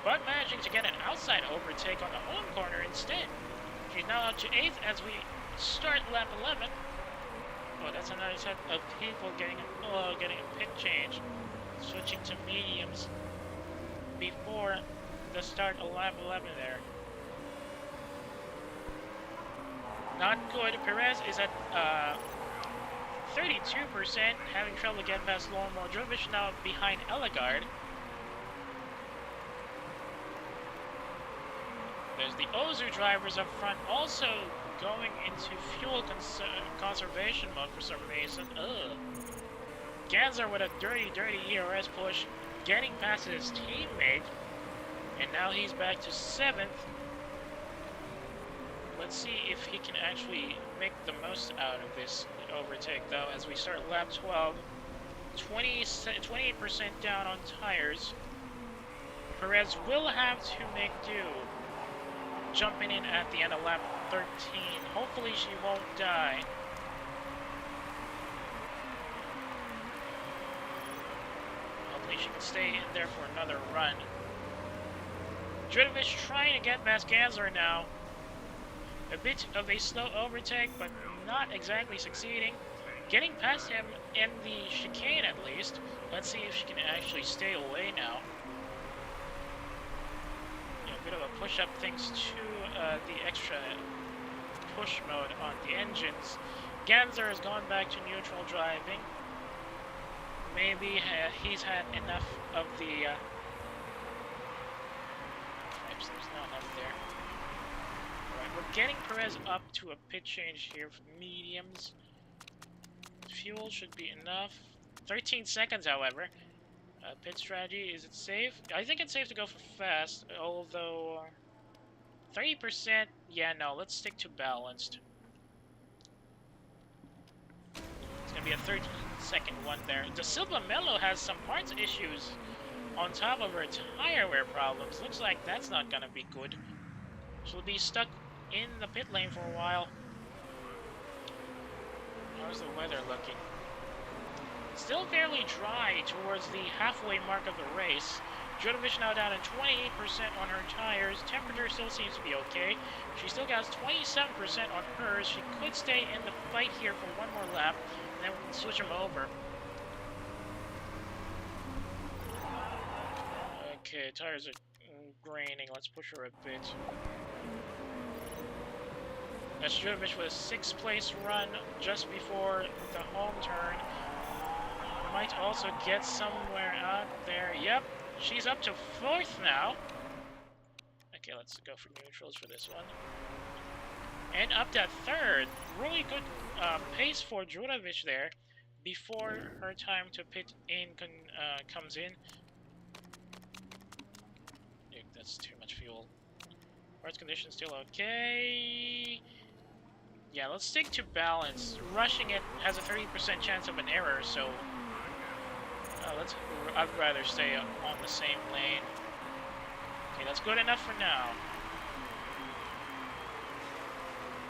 But managing to get an outside overtake on the home corner instead. She's now up to 8th as we start lap 11. Oh, that's another set of people getting a pit change. Switching to mediums before the start of lap 11 there. Not good. Perez is at 32%, having trouble getting past Lormo. Judovic now behind Elegard. There's the Ozu drivers up front also going into fuel conservation mode for some reason. Ugh. Ganser with a dirty ERS push, getting past his teammate, and now he's back to 7th. Let's see if he can actually make the most out of this overtake, though, as we start lap 12. 28% down on tires. Perez will have to make do. Jumping in at the end of lap 13. Hopefully she won't die. Hopefully she can stay in there for another run. Judovic trying to get past Ganser now. A bit of a slow overtake, but not exactly succeeding. Getting past him in the chicane at least. Let's see if she can actually stay away now. A bit of a push up thanks to the extra push mode on the engines. Ganser has gone back to neutral driving. Maybe he's had enough of the there's not enough there. Alright, we're getting Perez up to a pit change here for mediums. Fuel should be enough. 13 seconds, however. Pit strategy, is it safe? I think it's safe to go for fast, although 30%, yeah, no, let's stick to balanced. It's gonna be a 13-second one there. Da Silva Melo has some parts issues on top of her tire wear problems. Looks like that's not gonna be good. She'll be stuck in the pit lane for a while. How's the weather looking? Still fairly dry towards the halfway mark of the race. Judovic now down to 28% on her tires. Temperature still seems to be okay. She still got 27% on hers. She could stay in the fight here for one more lap, and then we can switch them over. Okay, tires are graining. Let's push her a bit. That's Judovic with a 6th place run just before the home turn. Might also get somewhere out there. Yep, she's up to 4th now. Okay, let's go for neutrals for this one. And up that third, really good pace for Jurovic there before her time to pit in comes in. Dude, that's too much fuel. Parts condition still okay. Yeah, let's stick to balance. Rushing it has a 30% chance of an error, so I'd rather stay on the same lane. Okay, that's good enough for now.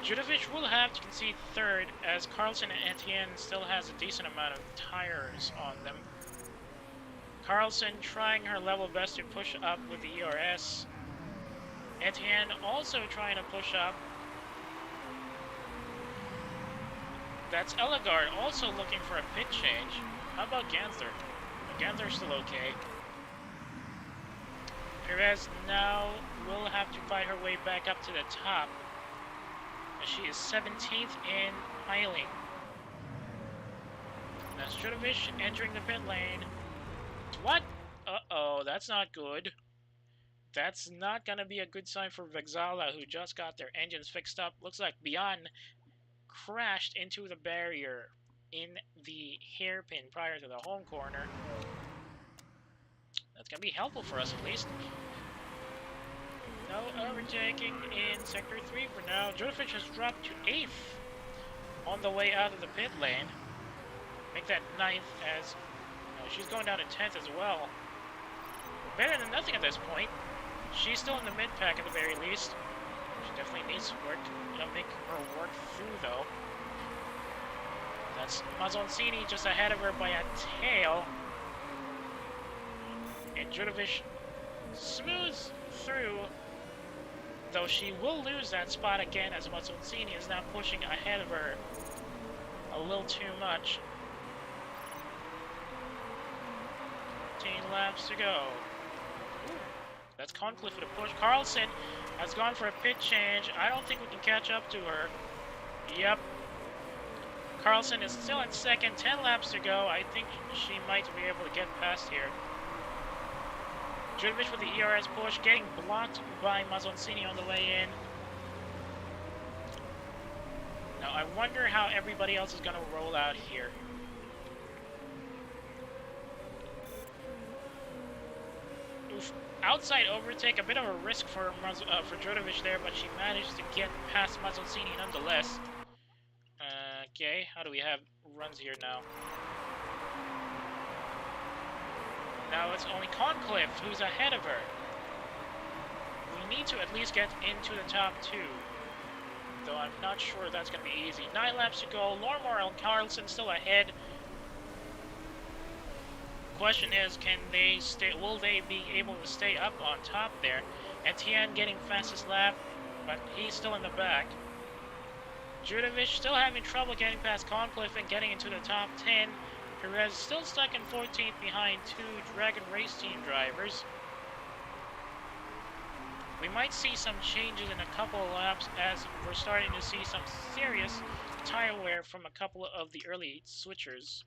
Jurovic will have to concede third, as Carlson and Etienne still has a decent amount of tires on them. Carlson trying her level best to push up with the ERS. Etienne also trying to push up. That's Elegard also looking for a pit change. How about Gansler? Gansler's still okay. Perez now will have to fight her way back up to the top. She is 17th in piling. That's Jurovic entering the pit lane. What? Uh-oh, that's not good. That's not gonna be a good sign for Vexala, who just got their engines fixed up. Looks like Beyond crashed into the barrier in the hairpin prior to the home corner. That's gonna be helpful for us at least. No overtaking in Sector 3 for now. Jurovic has dropped to 8th on the way out of the pit lane. Make that 9th as... she's going down to 10th as well. Better than nothing at this point. She's still in the mid-pack at the very least. She definitely needs work to make her work through, though. That's Mazzoncini just ahead of her by a tail. And Jurovic smooths through, though she will lose that spot again as Mazzoncini is now pushing ahead of her a little too much. 15 laps to go. That's Concliffe with a push. Carlson has gone for a pit change. I don't think we can catch up to her. Yep. Carlson is still at second. 10 laps to go. I think she might be able to get past here. Jurovic with the ERS push, getting blocked by Mazzoncini on the way in. Now I wonder how everybody else is going to roll out here. Oof. Outside overtake, a bit of a risk for Jurovic there, but she managed to get past Mazzoncini nonetheless. Okay, how do we have runs here now? Now it's only Concliffe who's ahead of her. We need to at least get into the top 2. Though I'm not sure that's going to be easy. 9 laps to go. Lormore and Carlson still ahead. Question is, can they stay? Will they be able to stay up on top there? Etienne getting fastest lap, but he's still in the back. Jurovic still having trouble getting past Concliffe and getting into the top 10. Perez still stuck in 14th behind 2 Dragon Race Team drivers. We might see some changes in a couple of laps as we're starting to see some serious tire wear from a couple of the early switchers.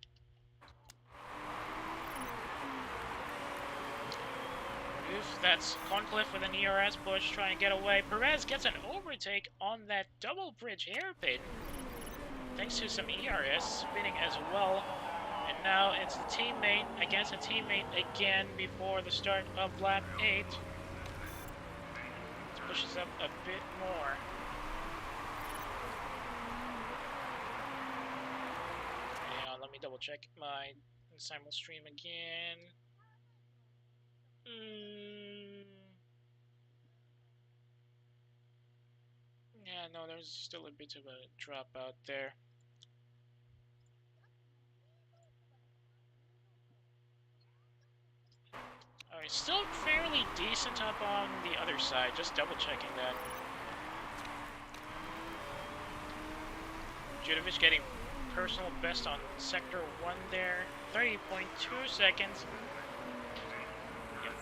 Oof, that's Concliffe with an ERS push trying to get away. Perez gets an overtake on that double bridge hairpin thanks to some ERS spinning as well. And now it's the teammate against a teammate again before the start of lap 8. It pushes up a bit more. Hang on, let me double check my simul stream again. Yeah, no, there's still a bit of a dropout there. Alright, still fairly decent up on the other side, just double checking that. Jurovic getting personal best on sector 1 there, 30.2 seconds.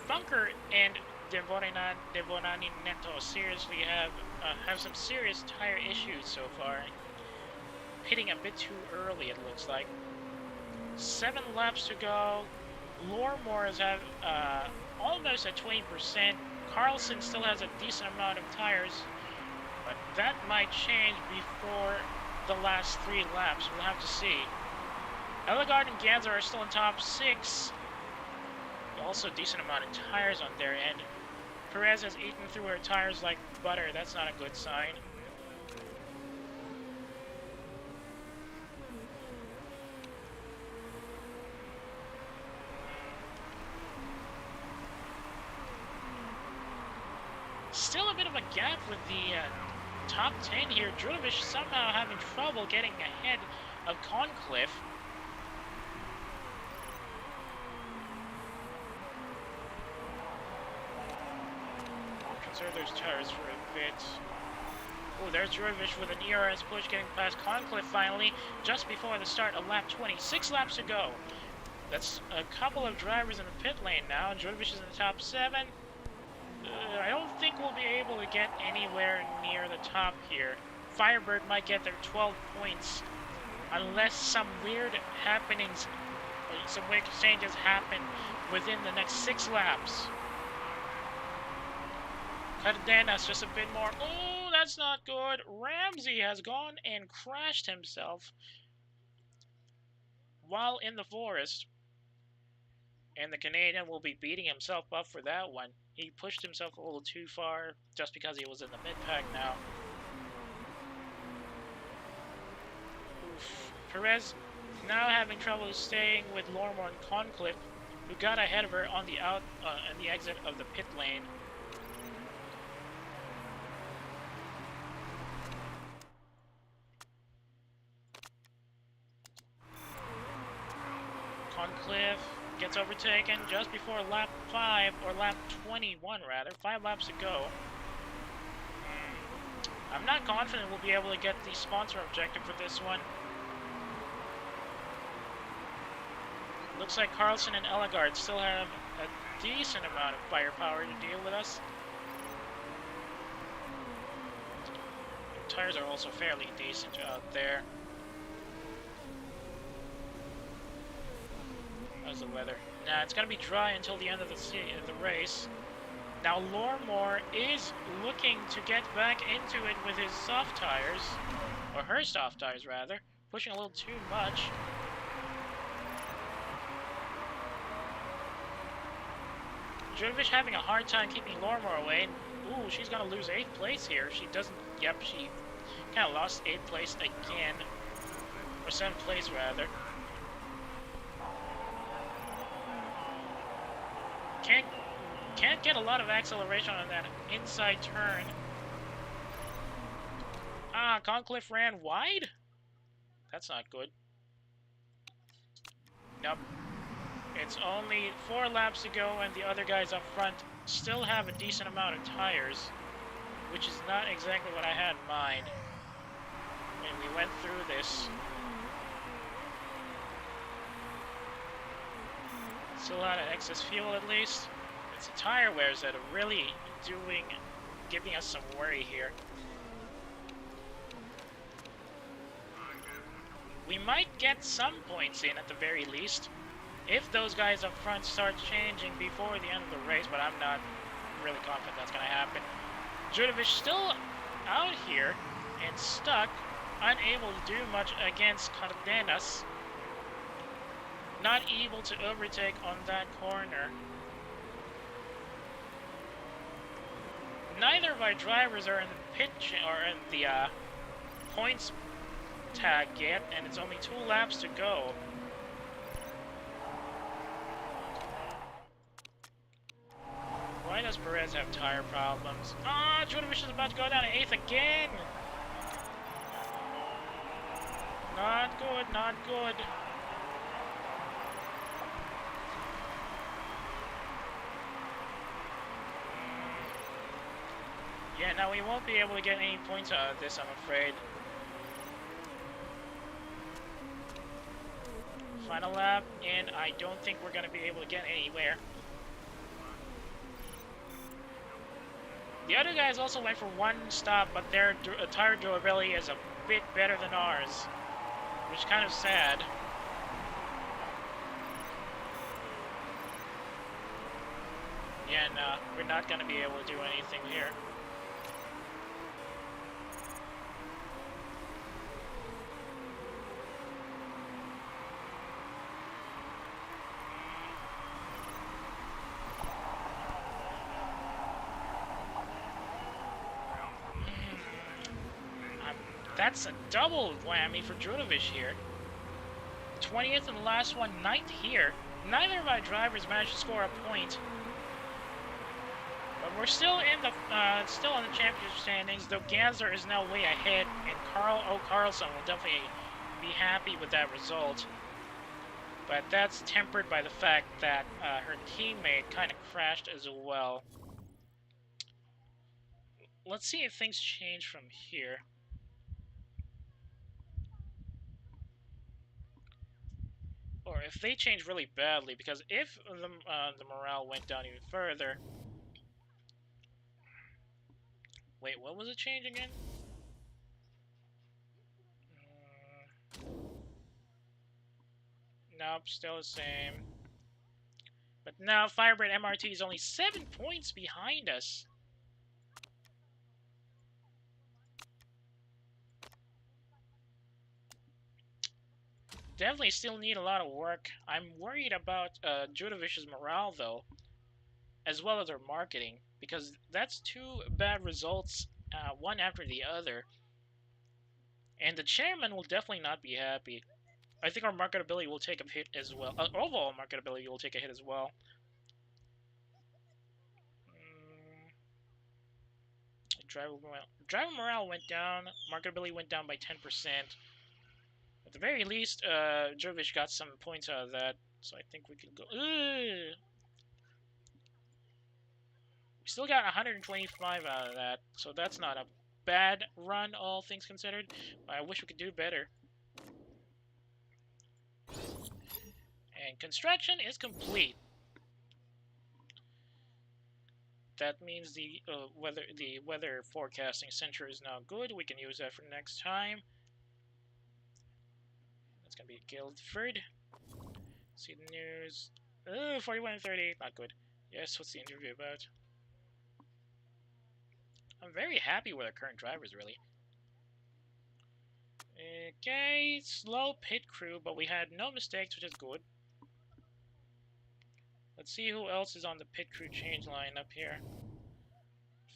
Funker and Devonani Neto seriously have some serious tire issues so far. Hitting a bit too early, it looks like. 7 laps to go. Lormore is at almost at 20%. Carlson still has a decent amount of tires, but that might change before the last 3 laps. We'll have to see. Ellegard and Ganza are still in top 6. Also a decent amount of tires on their end. Perez has eaten through her tires like butter. That's not a good sign. Still a bit of a gap with the top 10 here. Drulovic somehow having trouble getting ahead of Concliffe. Conserve those tires for a bit. Oh, there's Drulovic with an ERS push getting past Concliffe finally, just before the start of lap 20. 6 laps to go. That's a couple of drivers in the pit lane now. Drulovic is in the top 7. I don't think we'll be able to get anywhere near the top here. Firebird might get their 12 points unless some weird happenings, some weird changes happen within the next 6 laps. Cardenas just a bit more. Oh, that's not good. Ramsey has gone and crashed himself while in the forest. And the Canadian will be beating himself up for that one. He pushed himself a little too far just because he was in the mid-pack now. Oof. Perez now having trouble staying with Lormor and Concliffe, who got ahead of her on the the exit of the pit lane. Concliffe gets overtaken just before lap 5, or lap 21 rather. 5 laps to go. I'm not confident we'll be able to get the sponsor objective for this one. Looks like Carlson and Ellegard still have a decent amount of firepower to deal with us. The tires are also fairly decent out there. How's the weather? Nah, it's gonna be dry until the end of the race. Now Lormor is looking to get back into it with his soft tires, or her soft tires rather, pushing a little too much. Drulovic having a hard time keeping Lormor away. Ooh, she's gonna lose 8th place here. She doesn't. Yep, she kind of lost 8th place again, or 7th place rather. Can't get a lot of acceleration on that inside turn. Ah, Concliffe ran wide? That's not good. Nope. It's only 4 laps to go, and the other guys up front still have a decent amount of tires, which is not exactly what I had in mind when we went through this. Still a lot of excess fuel at least. It's the tire wears that are really giving us some worry here. We might get some points in at the very least, if those guys up front start changing before the end of the race, but I'm not really confident that's going to happen. Drulovic still out here and stuck, unable to do much against Cardenas. Not able to overtake on that corner. Neither of our drivers are in the the points tag yet, and it's only 2 laps to go. Why does Perez have tire problems? Ah, Drulovic is about to go down to 8th again. Not good, not good. Yeah, now we won't be able to get any points out of this, I'm afraid. Final lap, and I don't think we're going to be able to get anywhere. The other guys also went for 1 stop, but their tire durability is a bit better than ours, which is kind of sad. Yeah, no, we're not gonna be able to do anything here. That's a double whammy for Drudovic here. 20th in the last one, 9th here. Neither of our drivers managed to score a point. But we're still in the championship standings, though Gansler is now way ahead, and Carl O. Carlson will definitely be happy with that result. But that's tempered by the fact that her teammate kind of crashed as well. Let's see if things change from here. Or if they change really badly, because if the morale went down even further... Wait, what was it change again? Nope, still the same. But now Firebird MRT is only 7 points behind us. Definitely still need a lot of work. I'm worried about Judovic's morale, though, as well as her marketing, because that's 2 bad results, one after the other. And the chairman will definitely not be happy. I think our marketability will take a hit as well. Overall marketability will take a hit as well. Driver morale went down. Marketability went down by 10%. At the very least, Jovic got some points out of that, so I think we can go. We still got 125 out of that, so that's not a bad run, all things considered. I wish we could do better. And construction is complete. That means the weather forecasting center is now good. We can use that for next time. That's gonna be Guildford. See the news. 41:38, not good. Yes, what's the interview about? I'm very happy with our current drivers, really. Okay, slow pit crew, but we had no mistakes, which is good. Let's see who else is on the pit crew change line up here.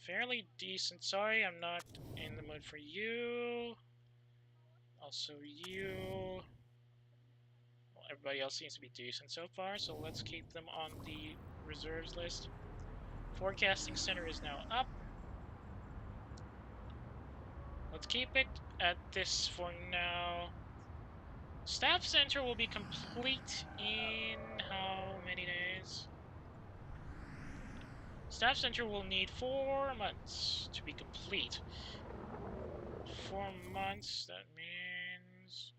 Fairly decent. Sorry, I'm not in the mood for you. Also you. Well, everybody else seems to be decent so far, so let's keep them on the reserves list. Forecasting center is now up. Let's keep it at this for now. Staff center will be complete in how many days? Staff center will need 4 months to be complete. 4 months, that means...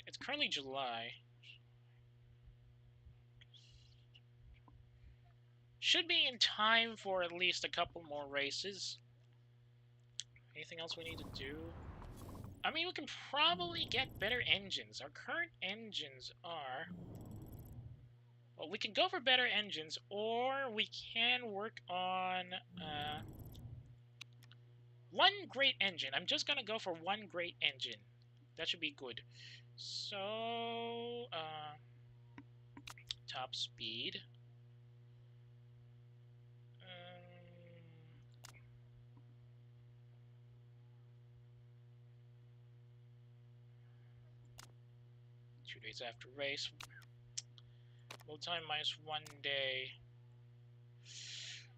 It's currently July. Should be in time for at least a couple more races. Anything else we need to do? I mean, we can probably get better engines. Our current engines are... Well, we can go for better engines, or we can work on... one great engine. I'm just gonna go for one great engine. That should be good. So, top speed. 2 days after race. Load time minus 1 day.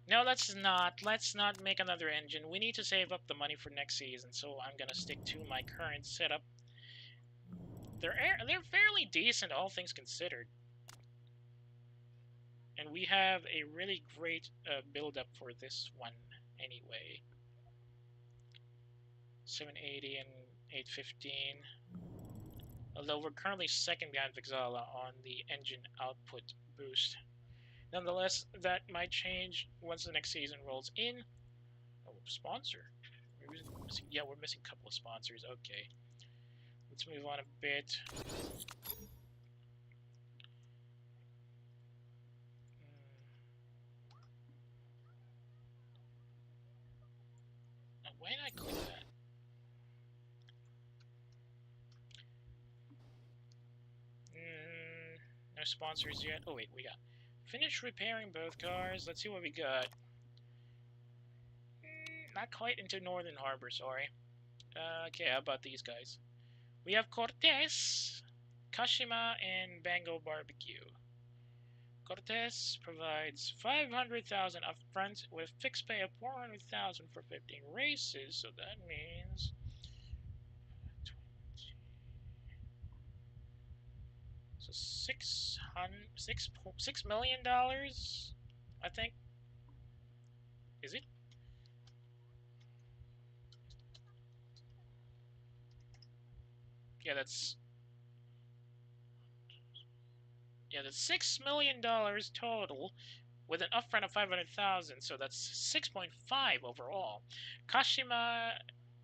No, let's not make another engine. We need to save up the money for next season, so I'm gonna stick to my current setup. They're fairly decent, all things considered. And we have a really great build-up for this one, anyway. 780 and 815. Although we're currently second behind Vixala on the engine output boost. Nonetheless, that might change once the next season rolls in. Oh, sponsor. Yeah, we're missing a couple of sponsors. Okay. Let's move on a bit. Why did I click that? No sponsors yet. Oh wait, we got finish repairing both cars. Let's see what we got. Not quite into Northern Harbor, sorry. Okay, how about these guys? We have Cortez, Kashima, and Bango Barbecue. Cortez provides 500,000 upfront with fixed pay of 400,000 for 15 races, so that means so $6 million, I think. Is it? Yeah, that's $6 million total with an upfront of 500,000, so that's 6.5 overall. Kashima,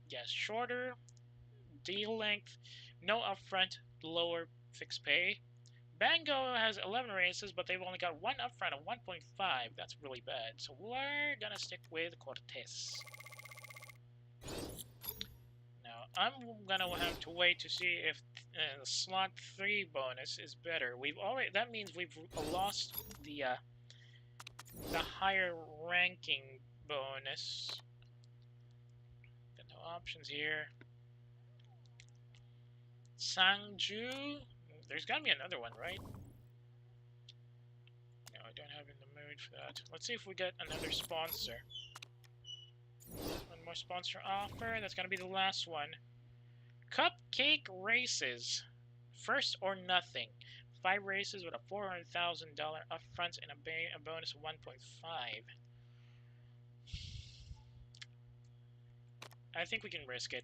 yes, shorter deal length, no upfront, lower fixed pay. Bango has 11 races, but they've only got one upfront of 1.5. That's really bad. So we're gonna stick with Cortez. Now I'm gonna have to wait to see if slot 3 bonus is better. That means we've lost the higher ranking bonus. Got no options here. Sangju? There's gotta be another one, right? No, I don't have in the mood for that. Let's see if we get another sponsor. One more sponsor offer. That's gonna be the last one. Cupcake Races. First or nothing. 5 races with a $400,000 upfront and a bonus of 1.5. I think we can risk it.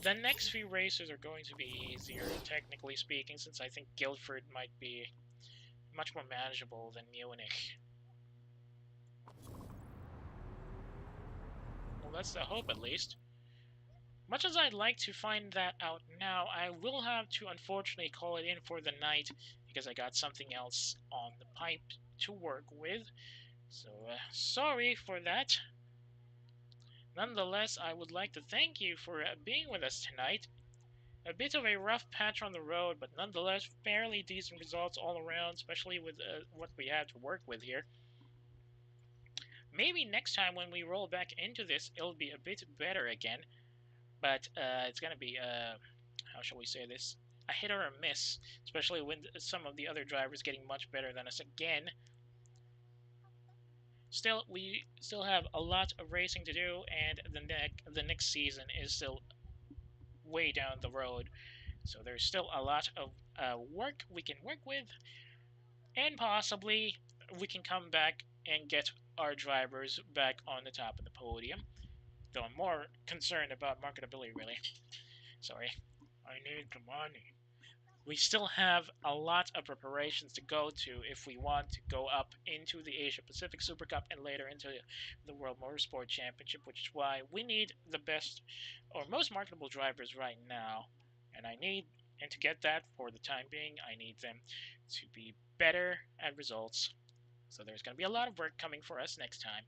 The next few races are going to be easier, technically speaking, since I think Guildford might be much more manageable than Munich. Well, that's the hope, at least. Much as I'd like to find that out now, I will have to unfortunately call it in for the night because I got something else on the pipe to work with. So, sorry for that. Nonetheless, I would like to thank you for being with us tonight. A bit of a rough patch on the road, but nonetheless fairly decent results all around, especially with what we had to work with here. Maybe next time when we roll back into this, it'll be a bit better again. But it's gonna be, how shall we say this, a hit or a miss, especially with some of the other drivers getting much better than us again. Still, we still have a lot of racing to do, and the next season is still way down the road. So there's still a lot of work we can work with, and possibly we can come back and get our drivers back on the top of the podium. Though I'm more concerned about marketability, really. Sorry. I need the money. We still have a lot of preparations to go to if we want to go up into the Asia Pacific Super Cup and later into the World Motorsport Championship, which is why we need the best or most marketable drivers right now. And to get that for the time being, I need them to be better at results. So there's going to be a lot of work coming for us next time.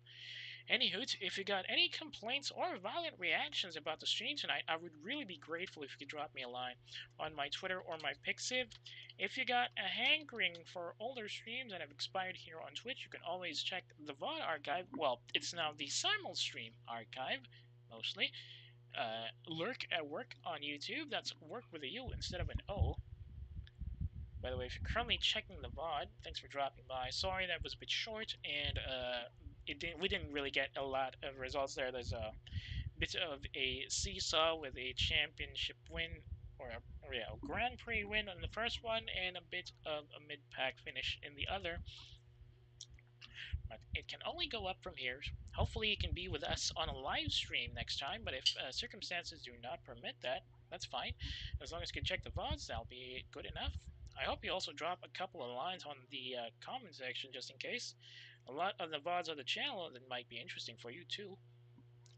Anywho, if you got any complaints or violent reactions about the stream tonight, I would really be grateful if you could drop me a line on my Twitter or my Pixiv. If you got a hankering for older streams that have expired here on Twitch, you can always check the VOD archive. Well, it's now the Simul Stream archive, mostly. Lurk at Work on YouTube. That's work with a U instead of an O. By the way, if you're currently checking the VOD, thanks for dropping by. Sorry that was a bit short, and we didn't really get a lot of results there. There's a bit of a seesaw with a championship win, or a Grand Prix win on the first one, and a bit of a mid-pack finish in the other. But it can only go up from here. Hopefully you can be with us on a live stream next time, but if circumstances do not permit that, that's fine. As long as you can check the VODs, that'll be good enough. I hope you also drop a couple of lines on the comment section just in case. A lot of the VODs of the channel that might be interesting for you too.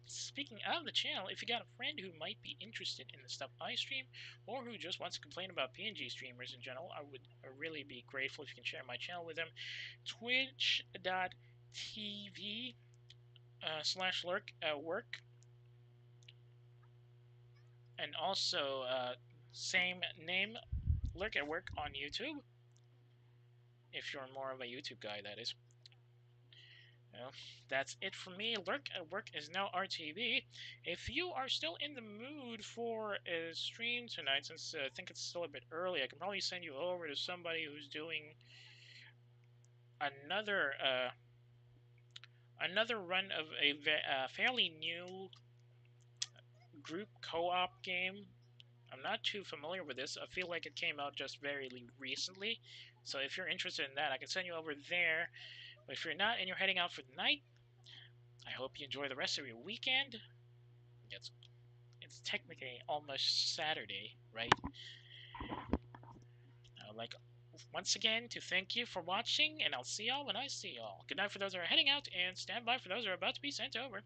Speaking of the channel, if you got a friend who might be interested in the stuff I stream, or who just wants to complain about PNG streamers in general, I would really be grateful if you can share my channel with them. Twitch.tv slash lurk at work, and also same name, lurk at work on YouTube. If you're more of a YouTube guy, that is. Well, that's it for me. Lurk at Work is now RTV. If you are still in the mood for a stream tonight, since I think it's still a bit early, I can probably send you over to somebody who's doing another another run of a fairly new group co-op game. I'm not too familiar with this. I feel like it came out just very recently. So if you're interested in that, I can send you over there. But if you're not and you're heading out for the night, I hope you enjoy the rest of your weekend. It's technically almost Saturday, right? Like, once again, to thank you for watching, and I'll see y'all when I see y'all. Good night for those that are heading out, and stand by for those that are about to be sent over.